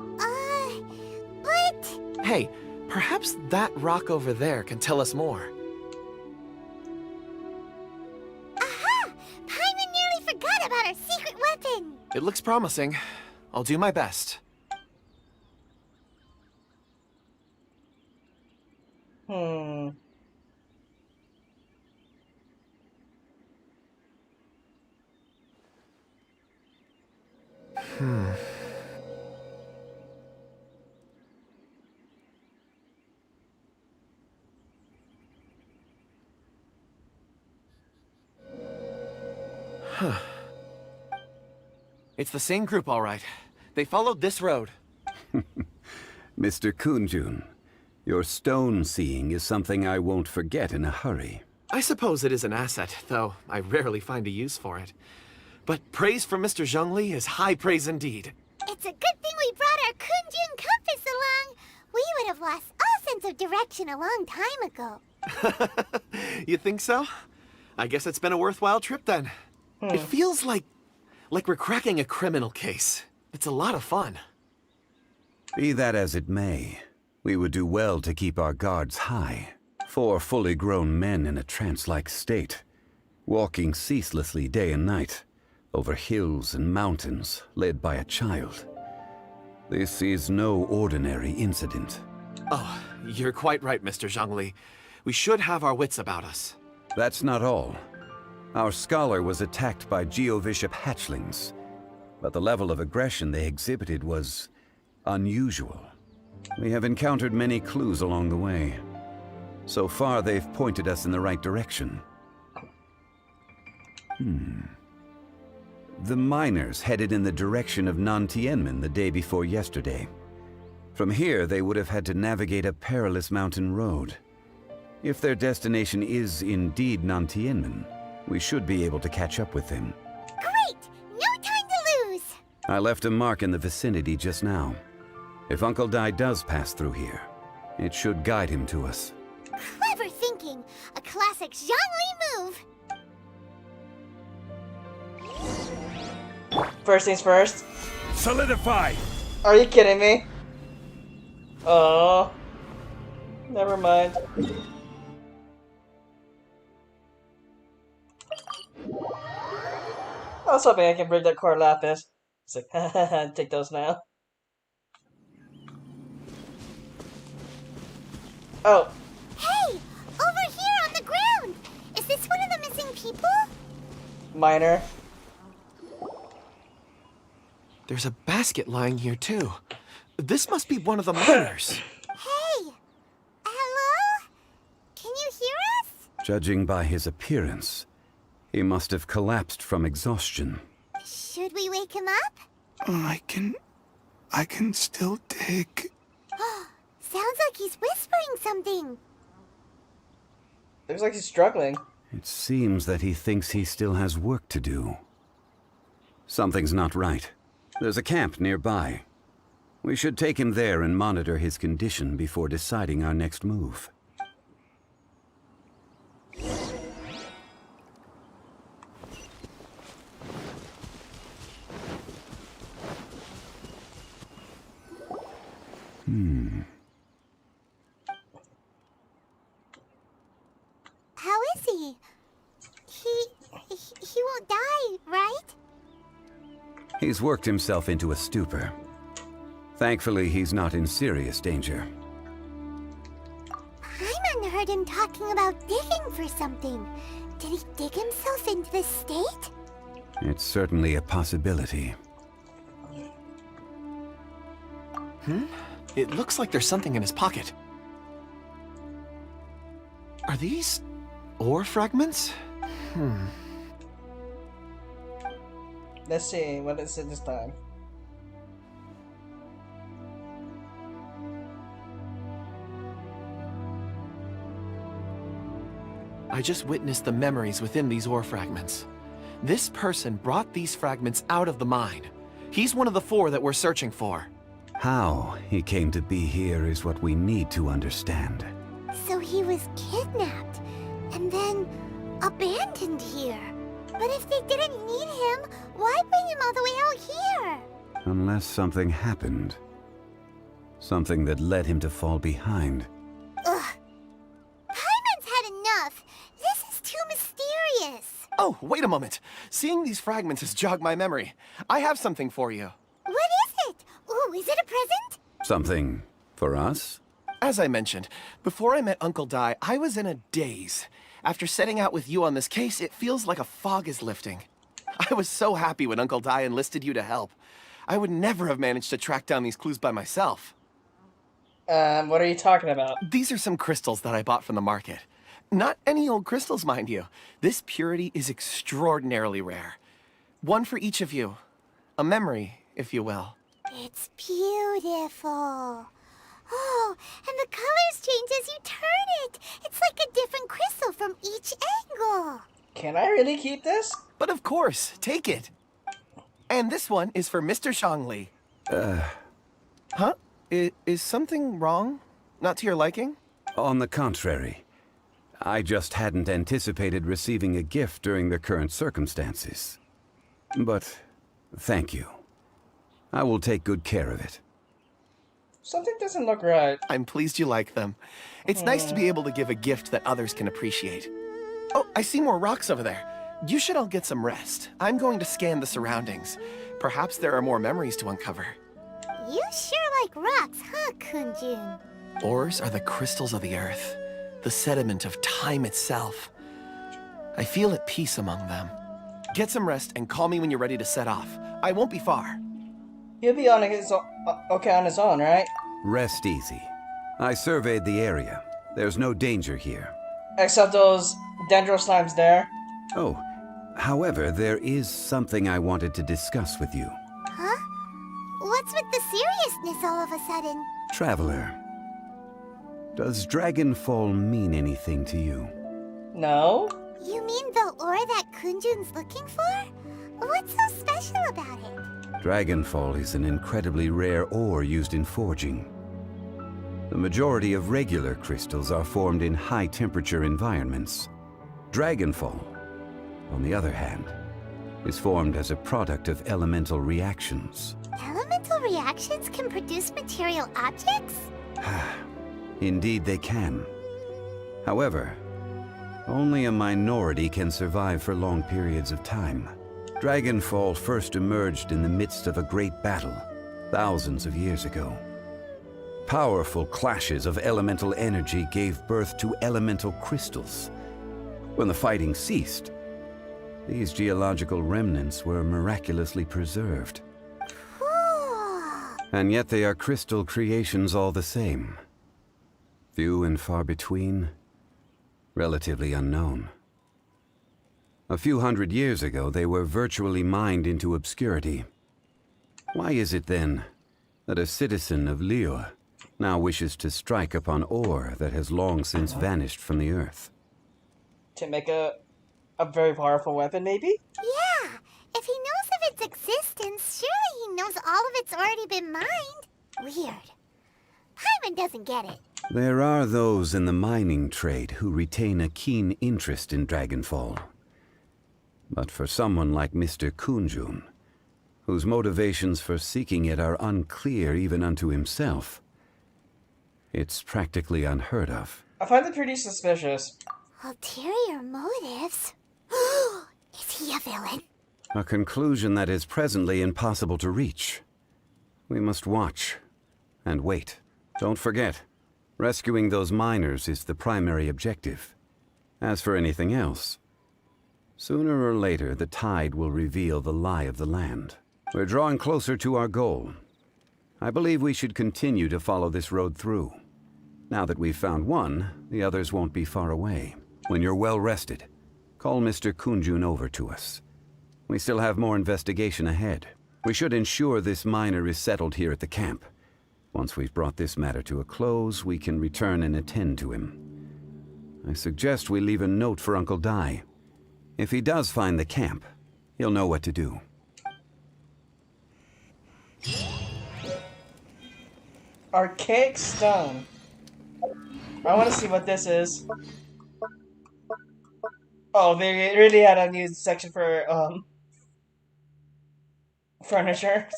But... Hey, perhaps that rock over there can tell us more. Aha! Paimon nearly forgot about our secret weapon. It looks promising. I'll do my best. Hmm. It's the same group, all right. They followed this road. Mr. Kunjun, your stone seeing is something I won't forget in a hurry. I suppose it is an asset, though I rarely find a use for it. But praise from Mr. Zhongli is high praise indeed. It's a good thing we brought our Kunjun compass along. We would have lost all sense of direction a long time ago. You think so? I guess it's been a worthwhile trip then. It feels like we're cracking a criminal case. It's a lot of fun. Be that as it may, we would do well to keep our guards high. 4 fully grown men in a trance-like state, walking ceaselessly day and night, over hills and mountains, led by a child. This is no ordinary incident. Oh, you're quite right, Mr. Zhongli. We should have our wits about us. That's not all. Our scholar was attacked by Geovishap hatchlings, but the level of aggression they exhibited was unusual. We have encountered many clues along the way. So far, they've pointed us in the right direction. The miners headed in the direction of Nantianmen the day before yesterday. From here, they would have had to navigate a perilous mountain road. If their destination is indeed Nantianmen, we should be able to catch up with them. Great! No time to lose! I left a mark in the vicinity just now. If Uncle Dai does pass through here, it should guide him to us. Clever thinking! A classic Zhongli move! First things first. Solidify! Are you kidding me? Oh. Never mind. I was hoping I can bring that core lapis. It's like, haha, take those now. Oh. Hey! Over here on the ground! Is this one of the missing people? Miner. There's a basket lying here, too. This must be one of the miners. Hey! Hello? Can you hear us? Judging by his appearance, he must have collapsed from exhaustion. Should we wake him up? I can still dig. Sounds like he's whispering something. Looks like he's struggling. It seems that he thinks he still has work to do. Something's not right. There's a camp nearby. We should take him there and monitor his condition before deciding our next move. How is he? He won't die, right? He's worked himself into a stupor. Thankfully, he's not in serious danger. Paimon heard him talking about digging for something. Did he dig himself into this state? It's certainly a possibility. It looks like there's something in his pocket. Are these ore fragments? Let's see, what is it this time? I just witnessed the memories within these ore fragments. This person brought these fragments out of the mine. He's one of the 4 that we're searching for. How he came to be here is what we need to understand. So he was kidnapped and then abandoned here. But if they didn't need him, why bring him all the way out here? Unless something happened. Something that led him to fall behind. Ugh. Paimon's had enough. This is too mysterious. Oh, wait a moment. Seeing these fragments has jogged my memory. I have something for you. What is it? Ooh, is it a present? Something for us? As I mentioned, before I met Uncle Dai, I was in a daze. After setting out with you on this case, it feels like a fog is lifting. I was so happy when Uncle Dai enlisted you to help. I would never have managed to track down these clues by myself. What are you talking about? These are some crystals that I bought from the market. Not any old crystals, mind you. This purity is extraordinarily rare. One for each of you. A memory, if you will. It's beautiful. Oh, and the colors change as you turn it. It's like a different crystal from each angle. Can I really keep this? But of course, take it. And this one is for Mr. Zhongli. Huh? Is something wrong? Not to your liking? On the contrary. I just hadn't anticipated receiving a gift during the current circumstances. But thank you. I will take good care of it. Something doesn't look right. I'm pleased you like them. It's nice to be able to give a gift that others can appreciate. Oh, I see more rocks over there. You should all get some rest. I'm going to scan the surroundings. Perhaps there are more memories to uncover. You sure like rocks, huh, Kunjun? Ores are the crystals of the earth, the sediment of time itself. I feel at peace among them. Get some rest and call me when you're ready to set off. I won't be far. He'll be on his okay on his own, right? Rest easy. I surveyed the area. There's no danger here. Except those dendro slimes there. Oh, however, there is something I wanted to discuss with you. Huh? What's with the seriousness all of a sudden? Traveler, does Dragonfall mean anything to you? No. You mean the ore that Kunjun's looking for? What's so special about it? Dragonfall is an incredibly rare ore used in forging. The majority of regular crystals are formed in high-temperature environments. Dragonfall, on the other hand, is formed as a product of elemental reactions. Elemental reactions can produce material objects? Indeed they can. However, only a minority can survive for long periods of time. Dragonfall first emerged in the midst of a great battle, thousands of years ago. Powerful clashes of elemental energy gave birth to elemental crystals. When the fighting ceased, these geological remnants were miraculously preserved. And yet they are crystal creations all the same. Few and far between, relatively unknown. A few hundred years ago, they were virtually mined into obscurity. Why is it then that a citizen of Liyue now wishes to strike upon ore that has long since vanished from the earth? To make a very powerful weapon, maybe? Yeah, if he knows of its existence, surely he knows all of it's already been mined. Weird. Paimon doesn't get it. There are those in the mining trade who retain a keen interest in Dragonfall. But for someone like Mr. Kunjun, whose motivations for seeking it are unclear even unto himself, it's practically unheard of. I find it pretty suspicious. Ulterior motives? Is he a villain? A conclusion that is presently impossible to reach. We must watch and wait. Don't forget, rescuing those miners is the primary objective. As for anything else, sooner or later the tide will reveal the lie of the land. We're drawing closer to our goal. I believe we should continue to follow this road through. Now that we've found one, the others won't be far away. When you're well rested, call Mr. Kunjun over to us. We still have more investigation ahead. We should ensure this miner is settled here at the camp. Once we've brought this matter to a close, we can return and attend to him. I suggest we leave a note for Uncle Dai. If he does find the camp, he'll know what to do. Archaic stone. I want to see what this is. Oh, they really had a new section for furniture.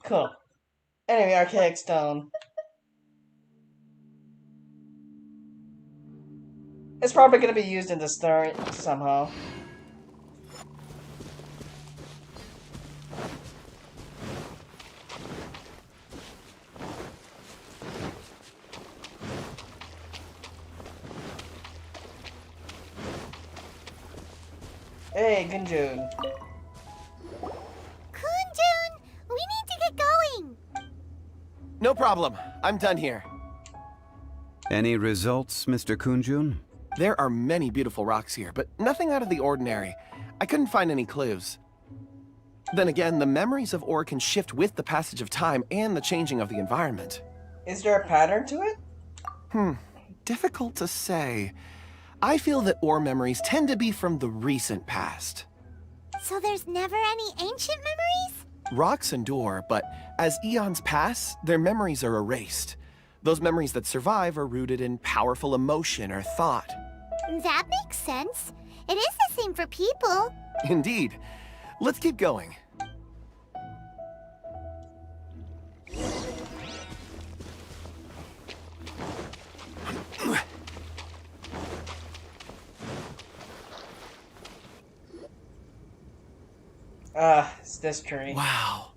Cool. Anyway, archaic stone. It's probably going to be used in the story somehow. Hey, Gunjun. Kunjun, we need to get going. No problem. I'm done here. Any results, Mr. Kunjun? There are many beautiful rocks here, but nothing out of the ordinary. I couldn't find any clues. Then again, the memories of ore can shift with the passage of time and the changing of the environment. Is there a pattern to it? Difficult to say. I feel that ore memories tend to be from the recent past. So there's never any ancient memories? Rocks endure, but as eons pass, their memories are erased. Those memories that survive are rooted in powerful emotion or thought. That makes sense. It is the same for people. Indeed. Let's keep going. It's this tree. Wow.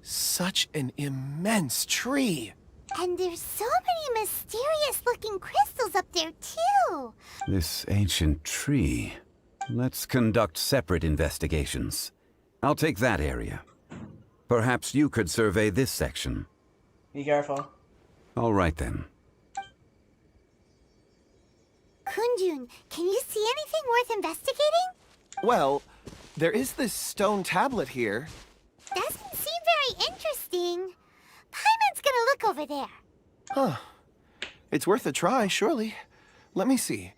Such an immense tree. And there's so many mysterious-looking crystals up there, too. This ancient tree. Let's conduct separate investigations. I'll take that area. Perhaps you could survey this section. Be careful. All right then. Kunjun, can you see anything worth investigating? Well, there is this stone tablet here. Doesn't seem very interesting. Paimon's gonna look over there. Huh. It's worth a try, surely. Let me see.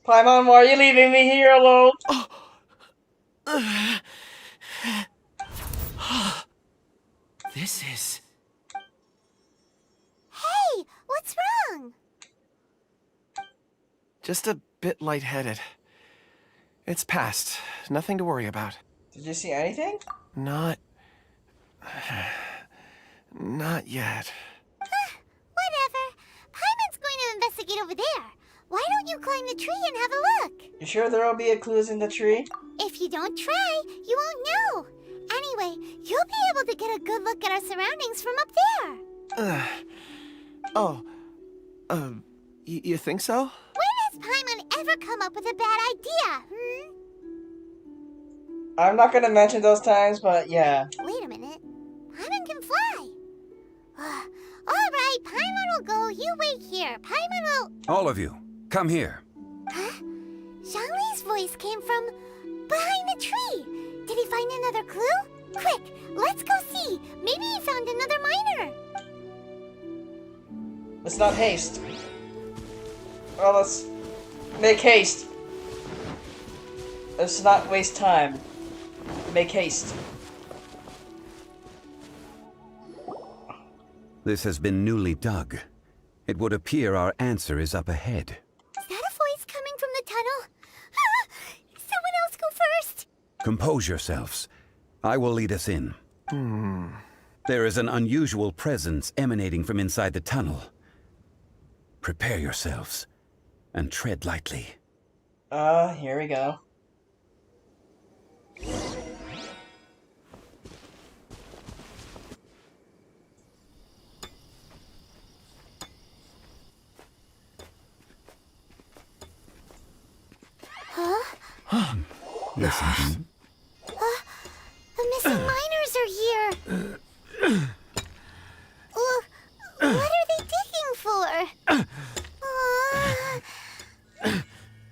Paimon, why are you leaving me here alone? This is... Hey, what's wrong? just a bit lightheaded. It's past. Nothing to worry about. Did you see anything? Not yet. Whatever. Paimon's going to investigate over there. Why don't you climb the tree and have a look? You sure there'll be clues in the tree? If you don't try, you won't know. Anyway, you'll be able to get a good look at our surroundings from up there. You think so? When has Paimon ever come up with a bad idea, I'm not gonna mention those times, but yeah. Wait a minute. Paimon can fly. Alright, Paimon will go. You wait here. Paimon will... All of you, come here. Huh? Zhongli's voice came from behind the tree. Did he find another clue? Quick, let's go see. Maybe he found another miner. Let's not haste. Well, let's make haste. Let's not waste time. Make haste. This has been newly dug. It would appear our answer is up ahead. Is that a voice coming from the tunnel? Someone else go first. Compose yourselves. I will lead us in. There is an unusual presence emanating from inside the tunnel. Prepare yourselves and tread lightly. Here we go. Listen. The missing miners are here. What are they digging for?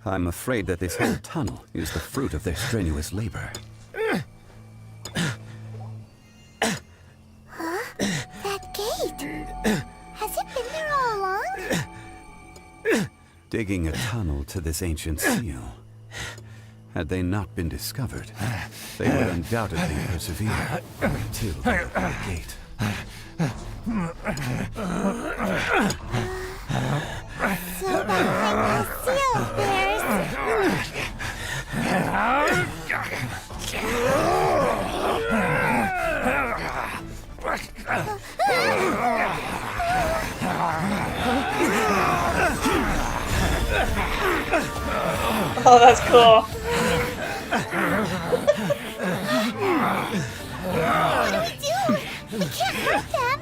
I'm afraid that this whole tunnel is the fruit of their strenuous labor. That gate. Has it been there all along? Digging a tunnel to this ancient seal. Had they not been discovered, they would undoubtedly persevere until they opened the gate. So behind the seal, there's... Oh, that's cool. What do we do? We can't hurt them.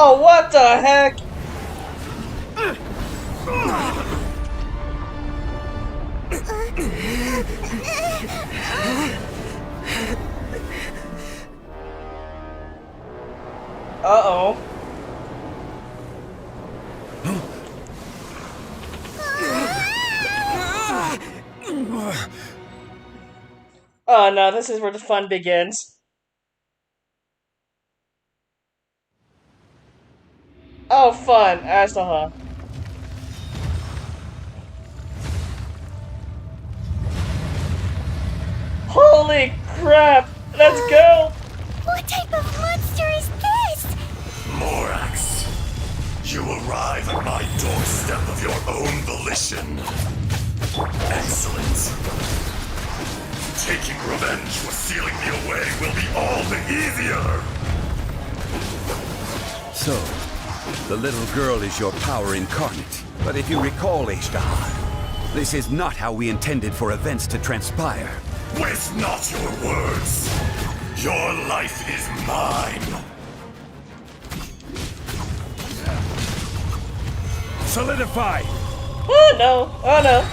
Oh, what the heck? Uh-oh. Oh no, this is where the fun begins. Oh, fun. Ashtaha. Holy crap! Let's go! What type of monster is this? Morax, you arrive at my doorstep of your own volition. Excellent. Taking revenge for sealing me away will be all the easier. So, the little girl is your power incarnate. But if you recall, Ishtar, this is not how we intended for events to transpire. Waste not your words. Your life is mine. Solidify! Oh no, oh no.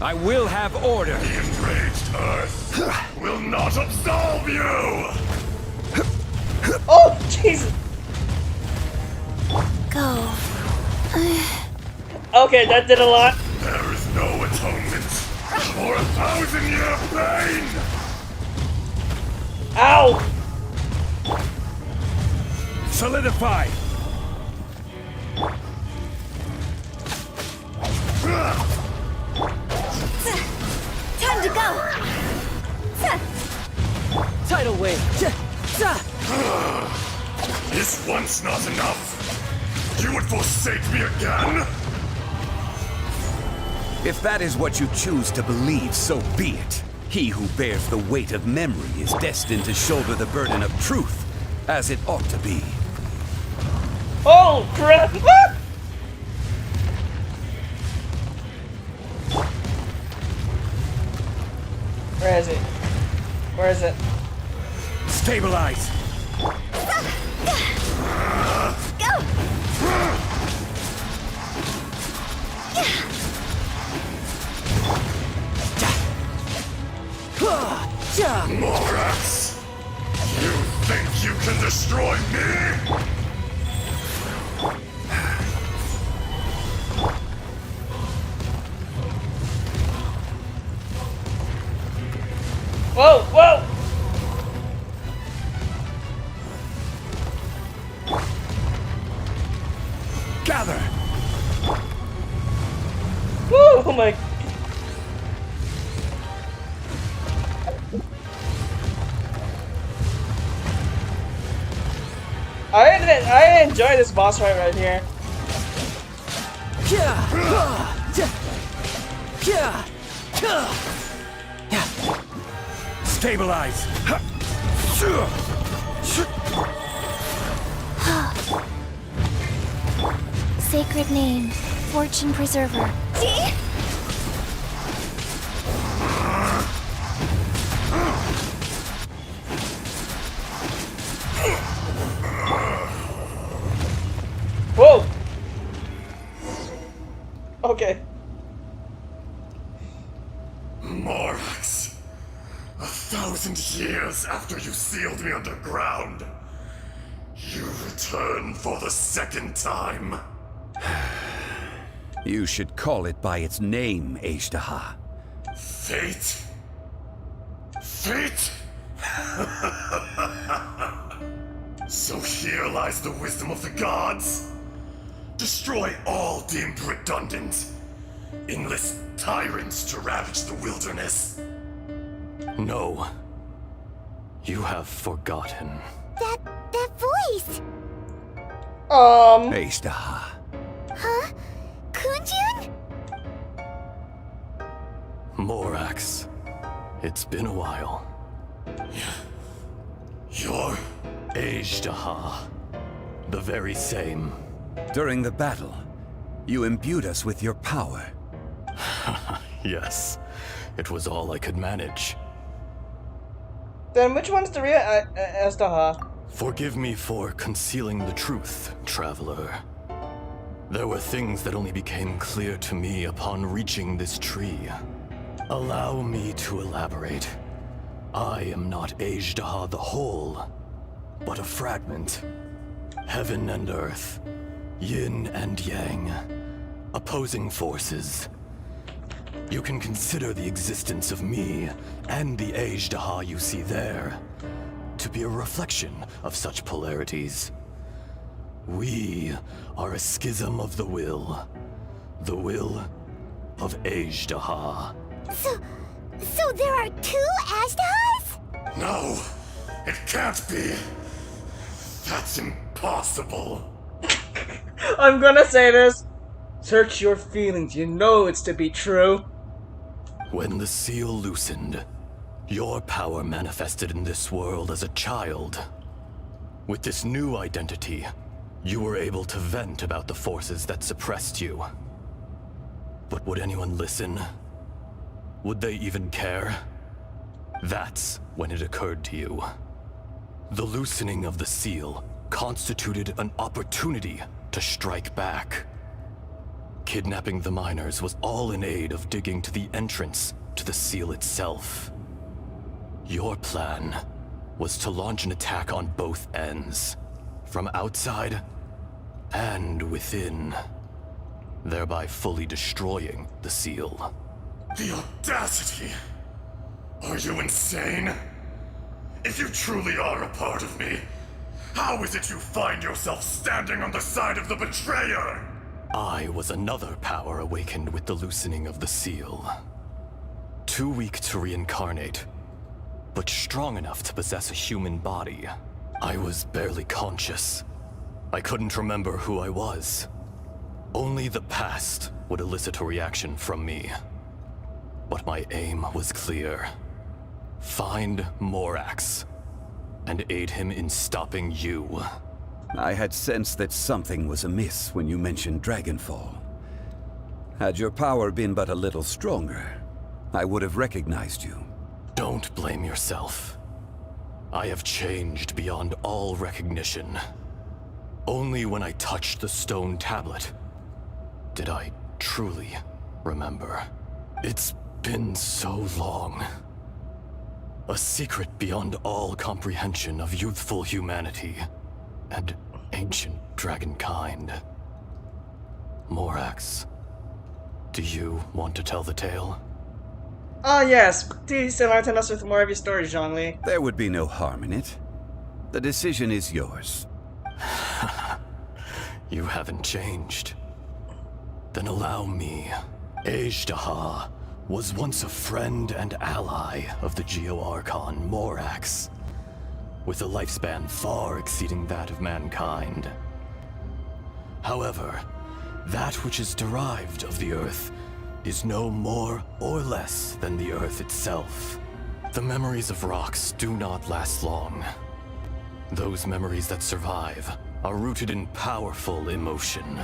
I will have order. The enraged Earth will not absolve you! Oh, Jesus. Go. Okay, that did a lot. There is no atonement for 1,000-year pain! Ow! Solidify! Time to go. Tidal wave. Is once not enough? You would forsake me again? If that is what you choose to believe, so be it. He who bears the weight of memory is destined to shoulder the burden of truth, as it ought to be. Oh, crap! Ah! Where is it? Where is it? Stabilize! Go. Morax! You think you can destroy me? Whoa, whoa! Gather! Woo! Oh my... I enjoy this boss fight right here. Stabilize! Sacred name, Fortune Preserver. See? Whoa! Okay. Morax, 1,000 years after you sealed me underground, you return for the second time. You should call it by its name, Ishtar. Fate? Fate? So here lies the wisdom of the gods. Destroy all deemed redundant. Enlist tyrants to ravage the wilderness. No. You have forgotten. That voice! Ishtar. Huh? Kunjun? Morax. It's been a while. You're... Ashtaha. The very same. During the battle, you imbued us with your power. Yes. It was all I could manage. Then which one's the real Ashtaha? Forgive me for concealing the truth, traveler. There were things that only became clear to me upon reaching this tree. Allow me to elaborate. I am not Azhdaha the whole, but a fragment. Heaven and earth, yin and yang, opposing forces. You can consider the existence of me and the Azhdaha you see there to be a reflection of such polarities. We are a schism of the will of Azhdaha. So there are two Azhdahas? No, it can't be. That's impossible. I'm gonna say this. Search your feelings, you know it's to be true. When the seal loosened, your power manifested in this world as a child. With this new identity, you were able to vent about the forces that suppressed you. But would anyone listen? Would they even care? That's when it occurred to you. The loosening of the seal constituted an opportunity to strike back. Kidnapping the miners was all in aid of digging to the entrance to the seal itself. Your plan was to launch an attack on both ends, from outside and within, thereby fully destroying the seal. The audacity! Are you insane? If you truly are a part of me, how is it you find yourself standing on the side of the betrayer? I was another power awakened with the loosening of the seal. Too weak to reincarnate, but strong enough to possess a human body. I was barely conscious. I couldn't remember who I was. Only the past would elicit a reaction from me. But my aim was clear. Find Morax, and aid him in stopping you. I had sensed that something was amiss when you mentioned Dragonfall. Had your power been but a little stronger, I would have recognized you. Don't blame yourself. I have changed beyond all recognition. Only when I touched the stone tablet did I truly remember. It's been so long. A secret beyond all comprehension of youthful humanity and ancient dragonkind. Morax, do you want to tell the tale? Ah yes, please enlighten us with more of your story, Zhongli. There would be no harm in it. The decision is yours. You haven't changed. Then allow me. Azhdaha was once a friend and ally of the Geo-Archon Morax, with a lifespan far exceeding that of mankind. However, that which is derived of the Earth is no more or less than the Earth itself. The memories of rocks do not last long. Those memories that survive are rooted in powerful emotion.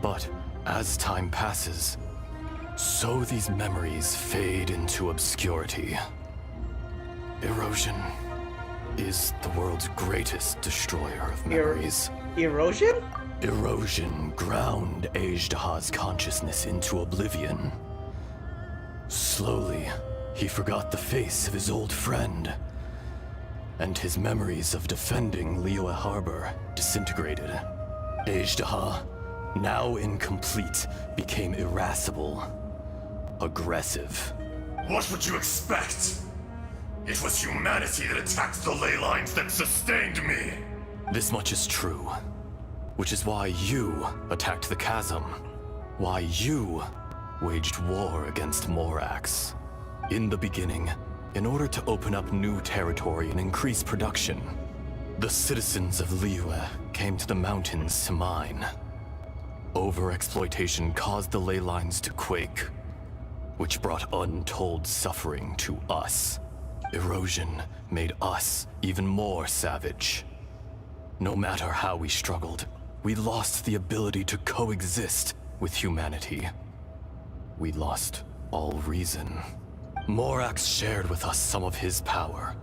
But as time passes, so these memories fade into obscurity. Erosion is the world's greatest destroyer of memories. Erosion? Erosion ground Azhdaha's consciousness into oblivion. Slowly, he forgot the face of his old friend, and his memories of defending Liyue Harbor disintegrated. Azhdaha, now incomplete, became irascible, aggressive. What would you expect? It was humanity that attacked the ley lines that sustained me. This much is true, which is why you attacked the chasm, why you waged war against Morax. In the beginning, in order to open up new territory and increase production, the citizens of Liyue came to the mountains to mine. Overexploitation caused the ley lines to quake, which brought untold suffering to us. Erosion made us even more savage. No matter how we struggled, we lost the ability to coexist with humanity. We lost all reason. Morax shared with us some of his power,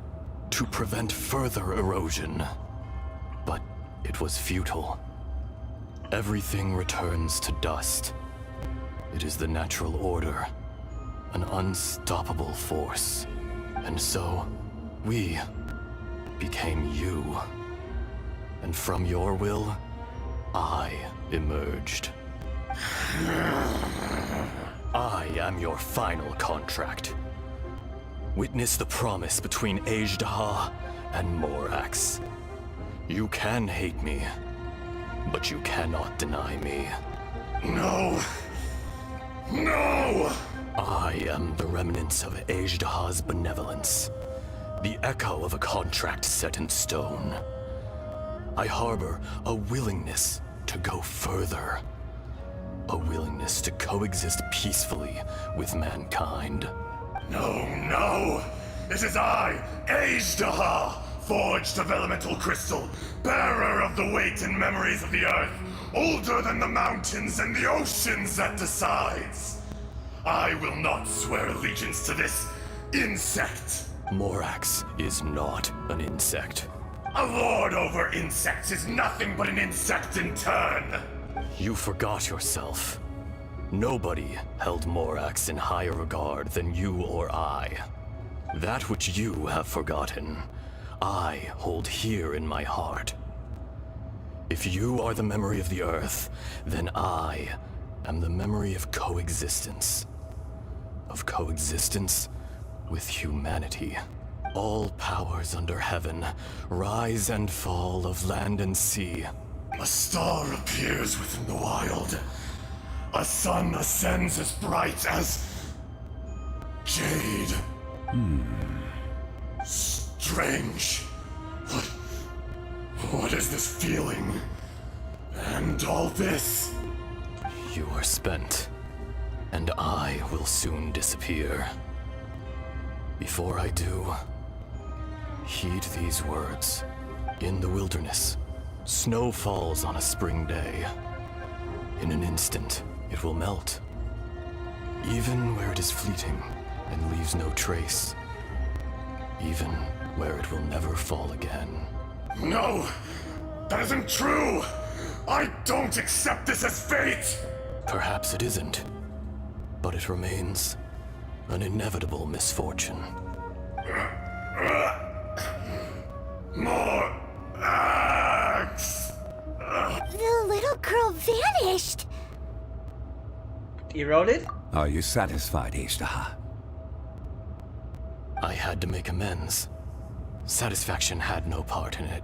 to prevent further erosion. But it was futile. Everything returns to dust. It is the natural order, an unstoppable force. And so, we became you. And from your will, I emerged. I am your final contract. Witness the promise between Azhdaha and Morax. You can hate me, but you cannot deny me. No! No! I am the remnants of Azhdaha's benevolence, the echo of a contract set in stone. I harbor a willingness to go further, a willingness to coexist peacefully with mankind. No, no! It is I, Azhdaha, forged of elemental crystal, bearer of the weight and memories of the earth, older than the mountains and the oceans that decides. I will not swear allegiance to this insect. Morax is not an insect. A lord over insects is nothing but an insect in turn. You forgot yourself. Nobody held Morax in higher regard than you or I. That which you have forgotten, I hold here in my heart. If you are the memory of the Earth, then I am the memory of coexistence. Of coexistence with humanity. All powers under heaven, rise and fall of land and sea. A star appears within the wild. A sun ascends as bright as jade. Strange. What is this feeling? And all this? You are spent, and I will soon disappear. Before I do, heed these words. In the wilderness, snow falls on a spring day. In an instant, it will melt. Even where it is fleeting and leaves no trace. Even where it will never fall again. No! That isn't true! I don't accept this as fate! Perhaps it isn't, but it remains an inevitable misfortune. More axe! The little girl vanished! Eroded? Are you satisfied, Azhdaha? I had to make amends. Satisfaction had no part in it.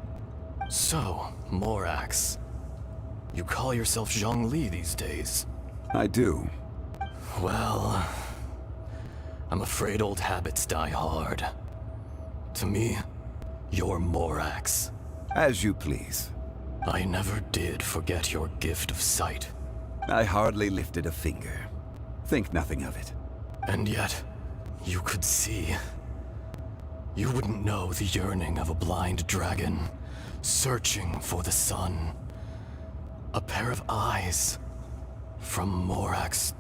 So, Morax, you call yourself Zhongli these days? I do. Well, I'm afraid old habits die hard. To me, you're Morax. As you please. I never did forget your gift of sight. I hardly lifted a finger. Think nothing of it. And yet, you could see. You wouldn't know the yearning of a blind dragon, searching for the sun. A pair of eyes, from Morax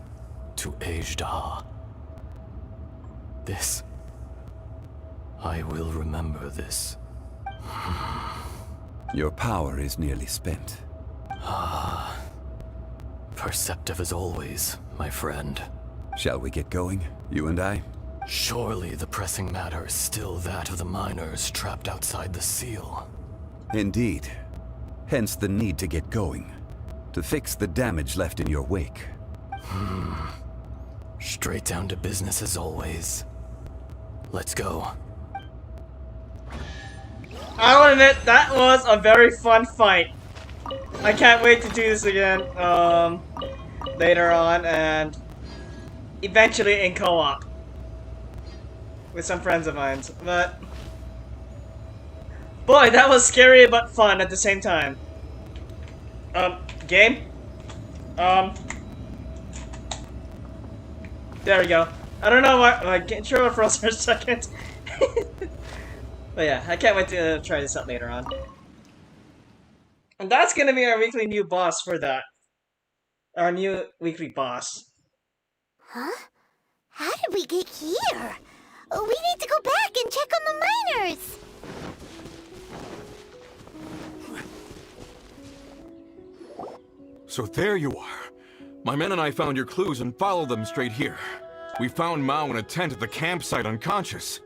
to Azhdaha. This. I will remember this. Your power is nearly spent. Perceptive as always, my friend. Shall we get going, you and I? Surely the pressing matter is still that of the miners trapped outside the seal. Indeed. Hence the need to get going. To fix the damage left in your wake. Straight down to business as always. Let's go. I'll admit, that was a very fun fight. I can't wait to do this again, later on, and eventually in co-op. With some friends of mine, but... Boy, that was scary but fun at the same time. Game? There we go. I don't know why my controller froze for a second. But yeah, I can't wait to try this out later on. And that's gonna be our weekly new boss for that. Our new weekly boss. Huh? How did we get here? We need to go back and check on the miners! So there you are. My men and I found your clues and followed them straight here. We found Mao in a tent at the campsite unconscious.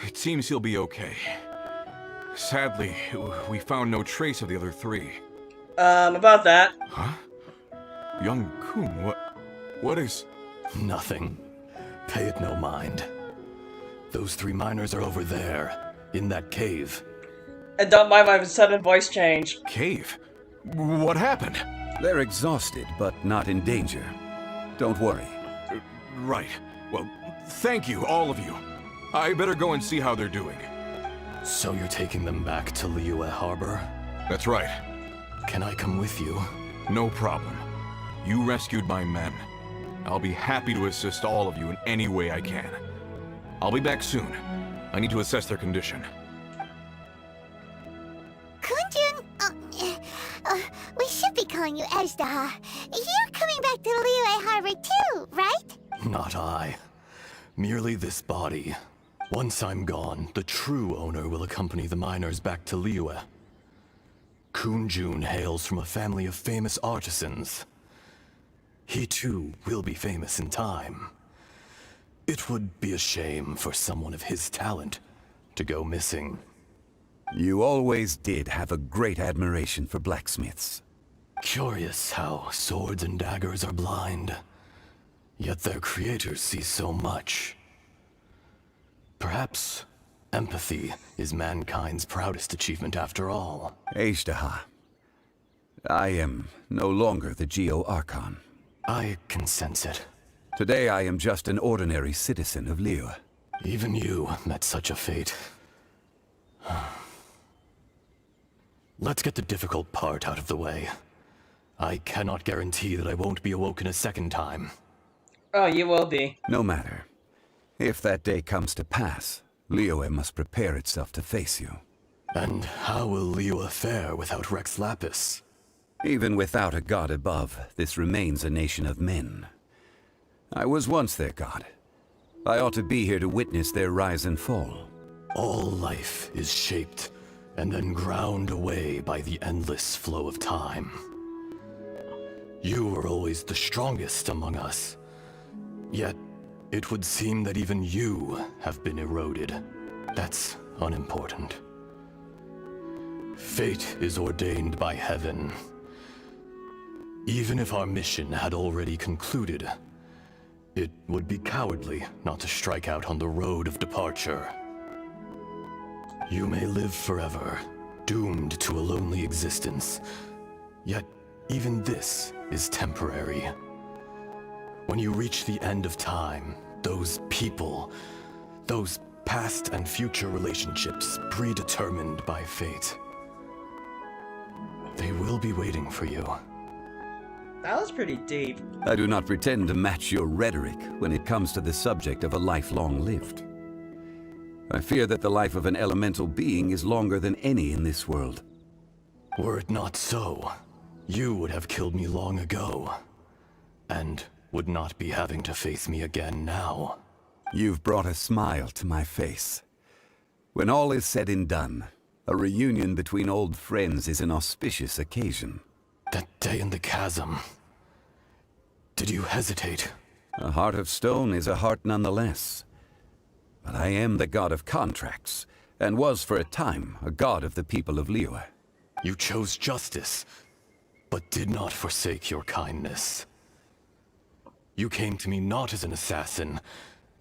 It seems he'll be okay. Sadly, we found no trace of the other three. About that. Huh? Young Kun, what is... Nothing. Pay it no mind. Those three miners are over there, in that cave. And don't mind my sudden voice change. Cave? What happened? They're exhausted, but not in danger. Don't worry. Right. Well, thank you, all of you. I better go and see how they're doing. So you're taking them back to Liyue Harbor? That's right. Can I come with you? No problem. You rescued my men. I'll be happy to assist all of you in any way I can. I'll be back soon. I need to assess their condition. Kunjun, we should be calling you Ezdaha. You're coming back to Liyue Harbor too, right? Not I. Merely this body. Once I'm gone, the true owner will accompany the miners back to Liyue. Kunjun hails from a family of famous artisans. He too will be famous in time. It would be a shame for someone of his talent to go missing. You always did have a great admiration for blacksmiths. Curious how swords and daggers are blind, yet their creators see so much. Perhaps empathy is mankind's proudest achievement after all. Ezdaha, I am no longer the Geo-Archon. I can sense it. Today I am just an ordinary citizen of Liyue. Even you met such a fate. Let's get the difficult part out of the way. I cannot guarantee that I won't be awoken a second time. Oh, you will be. No matter. If that day comes to pass, Liyue must prepare itself to face you. And how will Liyue fare without Rex Lapis? Even without a god above, this remains a nation of men. I was once their god. I ought to be here to witness their rise and fall. All life is shaped and then ground away by the endless flow of time. You were always the strongest among us. Yet, it would seem that even you have been eroded. That's unimportant. Fate is ordained by heaven. Even if our mission had already concluded, it would be cowardly not to strike out on the road of departure. You may live forever, doomed to a lonely existence. Yet, even this is temporary. When you reach the end of time, those people, those past and future relationships predetermined by fate, they will be waiting for you. That was pretty deep. I do not pretend to match your rhetoric when it comes to the subject of a life long lived. I fear that the life of an elemental being is longer than any in this world. Were it not so, you would have killed me long ago, and would not be having to face me again now. You've brought a smile to my face. When all is said and done, a reunion between old friends is an auspicious occasion. That day in the chasm. Did you hesitate? A heart of stone is a heart nonetheless. But I am the god of contracts, and was for a time a god of the people of Liyue. You chose justice, but did not forsake your kindness. You came to me not as an assassin,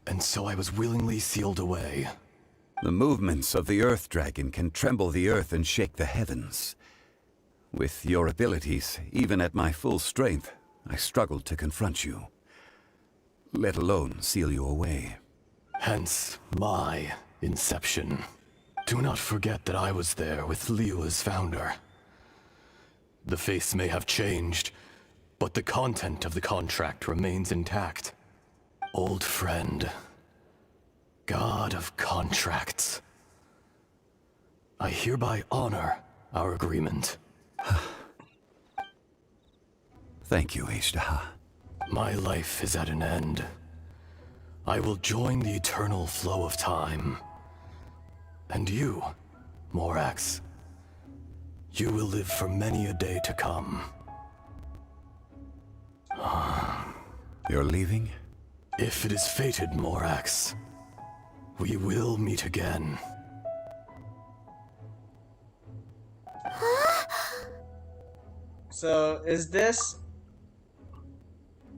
and so I was willingly sealed away. The movements of the Earth Dragon can tremble the earth and shake the heavens. With your abilities, even at my full strength, I struggled to confront you, let alone seal you away. Hence my inception. Do not forget that I was there with Liyue's founder. The face may have changed, but the content of the contract remains intact. Old friend, god of contracts, I hereby honor our agreement. Thank you, Ezdaha. My life is at an end. I will join the eternal flow of time. And you, Morax, you will live for many a day to come. You're leaving? If it is fated, Morax, we will meet again. So, is this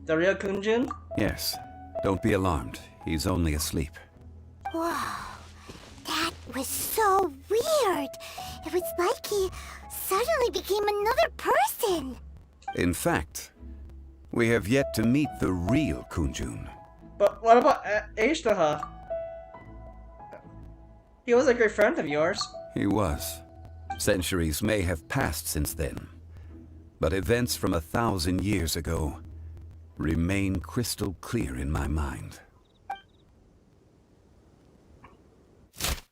the real Kunjun? Yes. Don't be alarmed. He's only asleep. Whoa, that was so weird. It was like he suddenly became another person. In fact, we have yet to meet the real Kunjun. But what about Ashtaha? He was a great friend of yours. He was. Centuries may have passed since then, but events from 1,000 years ago remain crystal clear in my mind.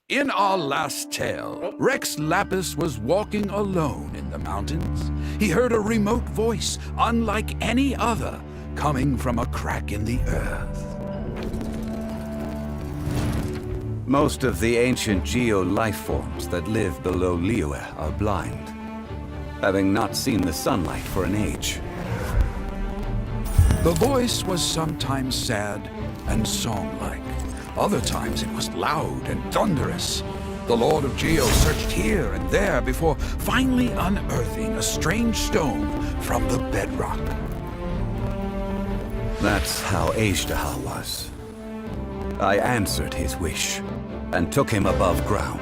In our last tale, Rex Lapis was walking alone in the mountains. He heard a remote voice, unlike any other, coming from a crack in the earth. Most of the ancient geo-life forms that live below Liyue are blind, having not seen the sunlight for an age. The voice was sometimes sad and song-like. Other times it was loud and thunderous. The Lord of Geo searched here and there before finally unearthing a strange stone from the bedrock. That's how Ashtaha was. I answered his wish and took him above ground.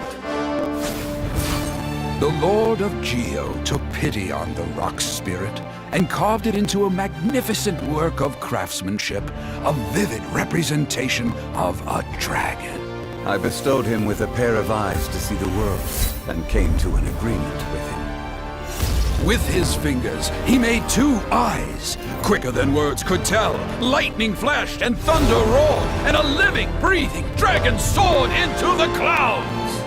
The Lord of Geo took pity on the rock spirit and carved it into a magnificent work of craftsmanship, a vivid representation of a dragon. I bestowed him with a pair of eyes to see the world and came to an agreement with him. With his fingers, he made 2 eyes. Quicker than words could tell, lightning flashed and thunder roared, and a living, breathing dragon soared into the clouds!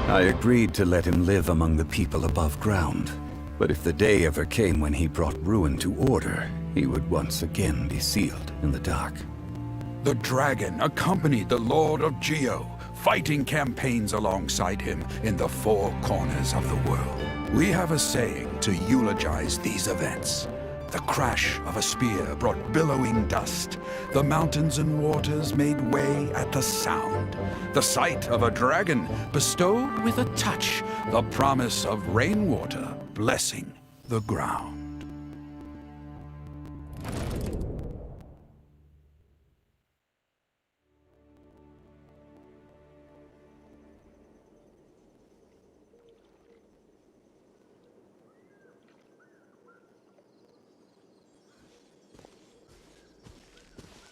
I agreed to let him live among the people above ground. But if the day ever came when he brought ruin to order, he would once again be sealed in the dark. The dragon accompanied the Lord of Geo, fighting campaigns alongside him in the 4 corners of the world. We have a saying to eulogize these events. The crash of a spear brought billowing dust. The mountains and waters made way at the sound. The sight of a dragon bestowed with a touch the promise of rainwater blessing the ground.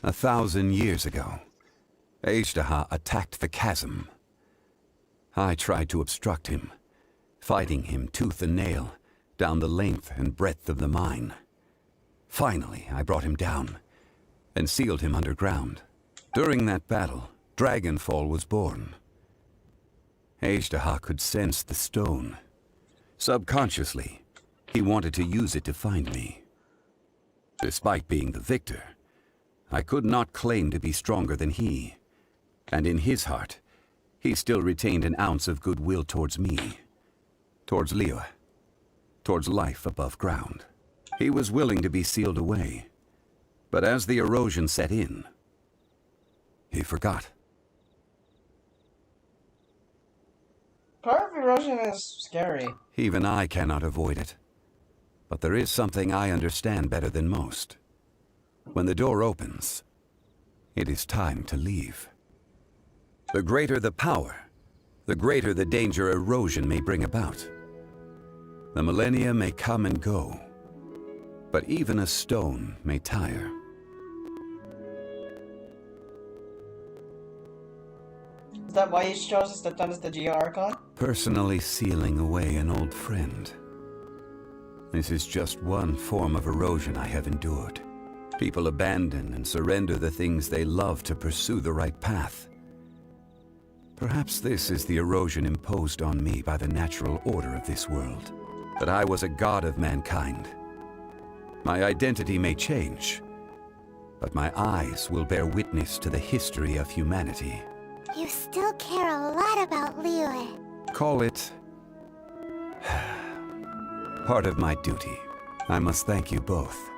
A 1,000 years ago, Ashtaha attacked the chasm. I tried to obstruct him, fighting him tooth and nail down the length and breadth of the mine. Finally, I brought him down and sealed him underground. During that battle, Dragonfall was born. Ashtaha could sense the stone. Subconsciously, he wanted to use it to find me. Despite being the victor, I could not claim to be stronger than he. And in his heart, he still retained an ounce of goodwill towards me. Towards Liyue. Towards life above ground. He was willing to be sealed away. But as the erosion set in, he forgot. Part of erosion is scary. Even I cannot avoid it. But there is something I understand better than most. When the door opens, it is time to leave. The greater the power, the greater the danger erosion may bring about. The millennia may come and go, but even a stone may tire. Is that why he chose us to done as the Geo Archon? Personally sealing away an old friend. This is just one form of erosion I have endured. People abandon and surrender the things they love to pursue the right path. Perhaps this is the erosion imposed on me by the natural order of this world. That I was a god of mankind. My identity may change, but my eyes will bear witness to the history of humanity. You still care a lot about Liyue. Call it part of my duty. I must thank you both.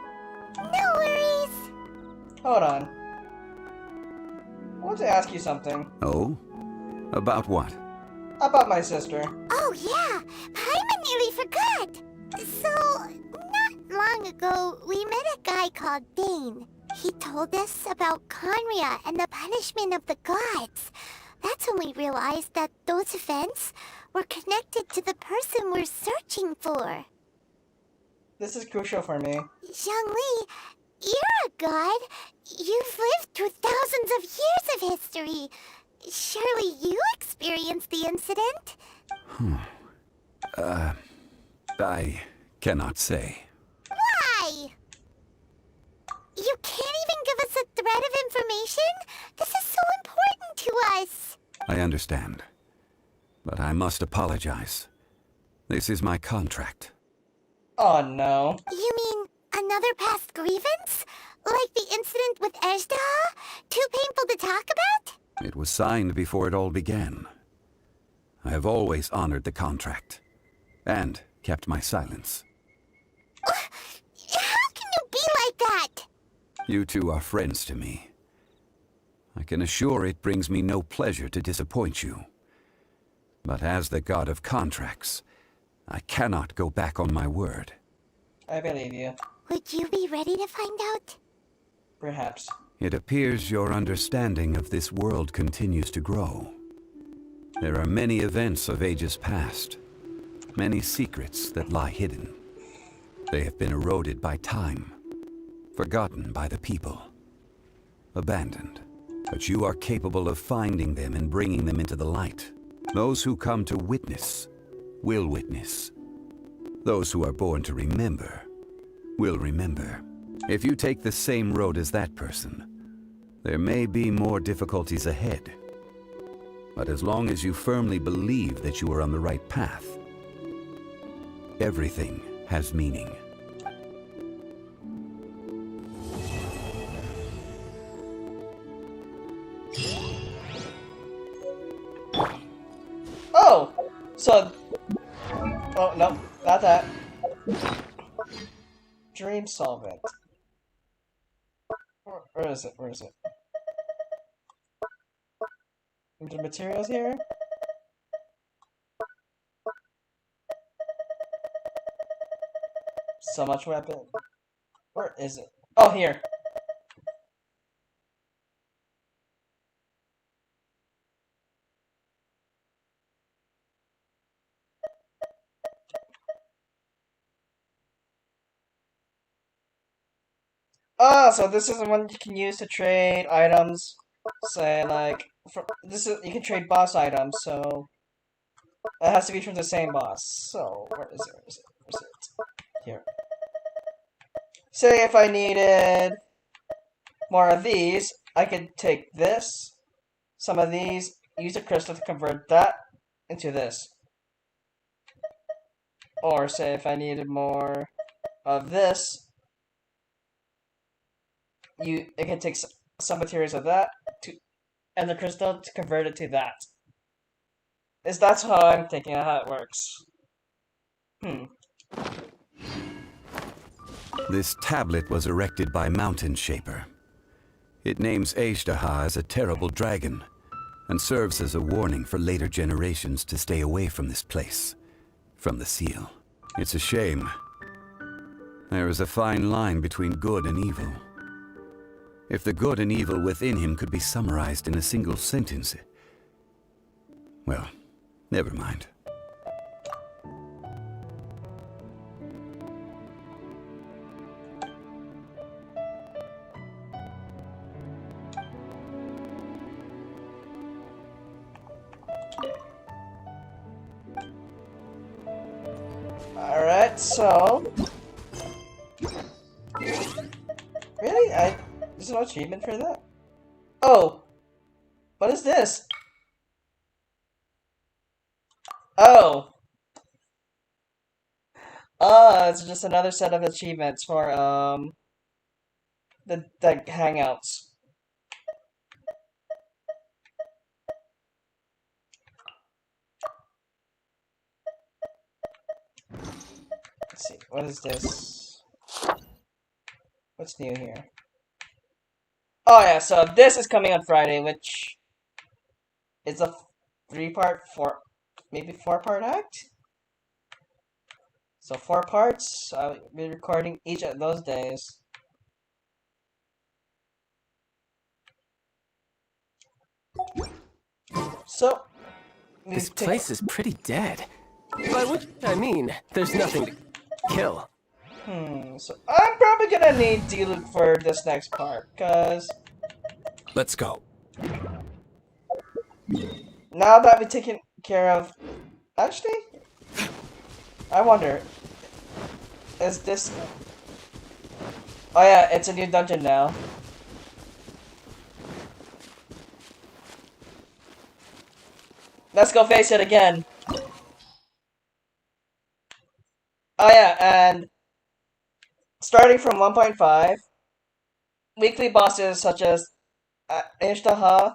No worries. Hold on. I want to ask you something. Oh? About what? About my sister. Oh yeah, Paimon nearly forgot. So, not long ago, we met a guy called Dane. He told us about Conria and the punishment of the gods. That's when we realized that those events were connected to the person we're searching for. This is crucial for me. Zhongli, you're a god. You've lived through thousands of years of history. Surely you experienced the incident? I cannot say. Why? You can't even give us a thread of information? This is so important to us. I understand. But I must apologize. This is my contract. Oh no. You mean another past grievance? Like the incident with Ejdaha? Too painful to talk about? It was signed before it all began. I have always honored the contract. And kept my silence. How can you be like that? You two are friends to me. I can assure it brings me no pleasure to disappoint you. But as the god of contracts, I cannot go back on my word. I believe you. Would you be ready to find out? Perhaps. It appears your understanding of this world continues to grow. There are many events of ages past, many secrets that lie hidden. They have been eroded by time, forgotten by the people, abandoned. But you are capable of finding them and bringing them into the light. Those who come to witness will witness. Those who are born to remember will remember. If you take the same road as that person, there may be more difficulties ahead. But as long as you firmly believe that you are on the right path, everything has meaning. Oh! So... Oh, no. Not that. Dream solvent. Where is it? Where is it? The materials here? So much weapon. Where is it? Oh, here. Ah, so this is the one you can use to trade items. Say, like, this is, you can trade boss items, so it has to be from the same boss. So, where is it? Where is it? Where is it? Here. Say if I needed more of these, I could take this, some of these, use a crystal to convert that into this. Or say if I needed more of this, it can take some materials of that and the crystal to convert it to that. That's how I'm thinking of how it works. This tablet was erected by Mountain Shaper. It names Ejdaha as a terrible dragon, and serves as a warning for later generations to stay away from this place, from the seal. It's a shame. There is a fine line between good and evil. If the good and evil within him could be summarized in a single sentence... Well, never mind. Alright, so... Really? There's no achievement for that? Oh! What is this? Oh! It's just another set of achievements for, the hangouts. Let's see, what is this? What's new here? Oh yeah, so this is coming on Friday, which is a 3-part, maybe 4-part act? So 4 parts, I'll be recording each of those days. So, This place is pretty dead. By which I mean, there's nothing to kill. So I'm probably gonna need D-Loot for this next part, cause Let's go. now that we've taken care of... Actually, I wonder, is this... Oh yeah, it's a new dungeon now. Let's go face it again. Oh yeah, and starting from 1.5, weekly bosses such as Ishtaha,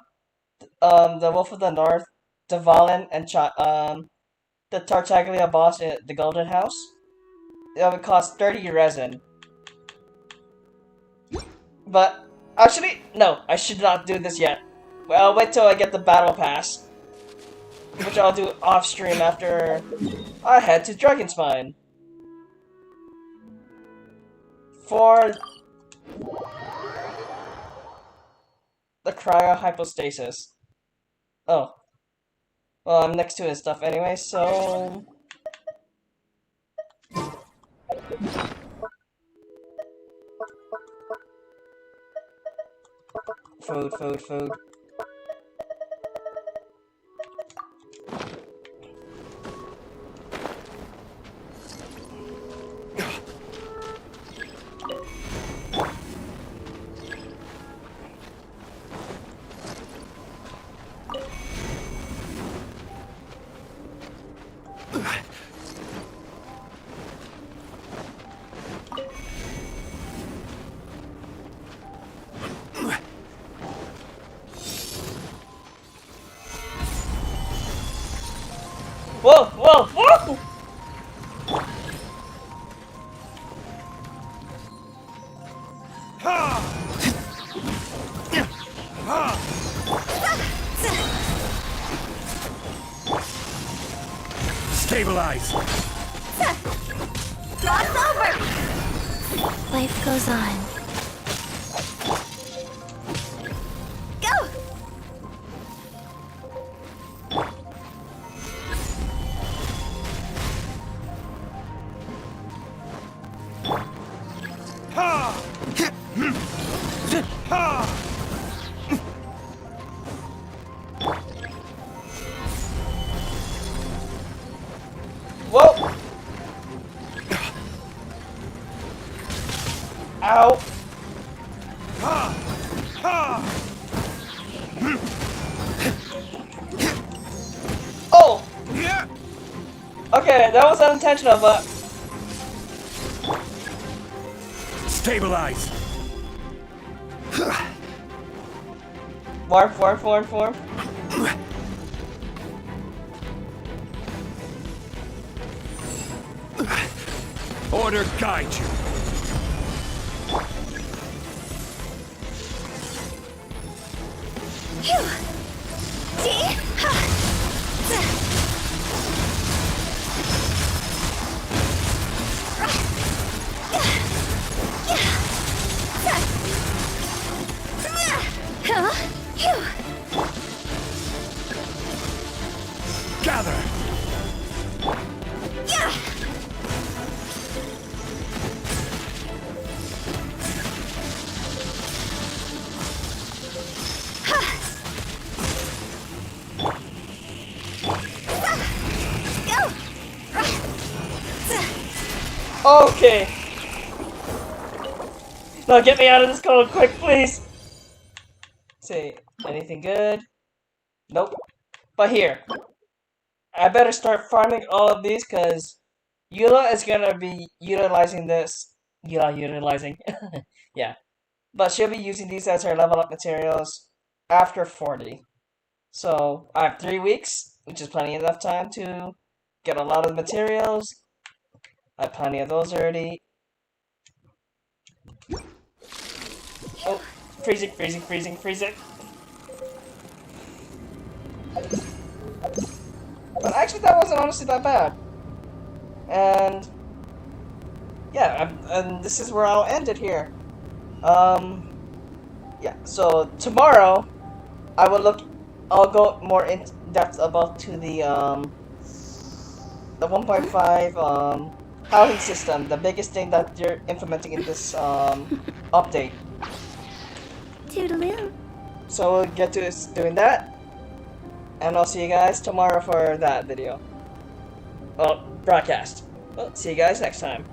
the Wolf of the North, Dvalin, and the Tartaglia boss in the Golden House, it would cost 30 resin. But actually, no, I should not do this yet. Well, I'll wait till I get the battle pass, which I'll do off stream after I head to Dragonspine for the Cryo Hypostasis. Oh. Well, I'm next to his stuff anyway, so... Food. Whoa! Stabilize! Cross over! Life goes on. Go! Whoa! Ow! Oh! Okay, that was unintentional, but... Stabilize! Form. Order guide you. Gather. Okay. No, get me out of this code quick, please. Say, anything good? Nope. But here, I better start farming all of these because Eula is gonna be utilizing this. Utilizing. Yeah. But she'll be using these as her level up materials after 40. So I have 3 weeks, which is plenty enough time to get a lot of the materials I have plenty of those already. Oh, freezing, freezing, freezing, freezing. But actually, that wasn't honestly that bad. And yeah, and this is where I'll end it here. Yeah. So tomorrow, I'll go more in depth about to the 1.5 housing system, the biggest thing that you're implementing in this update. Toodaloo. So we'll get to doing that, and I'll see you guys tomorrow for that video. Well, broadcast. Well, see you guys next time.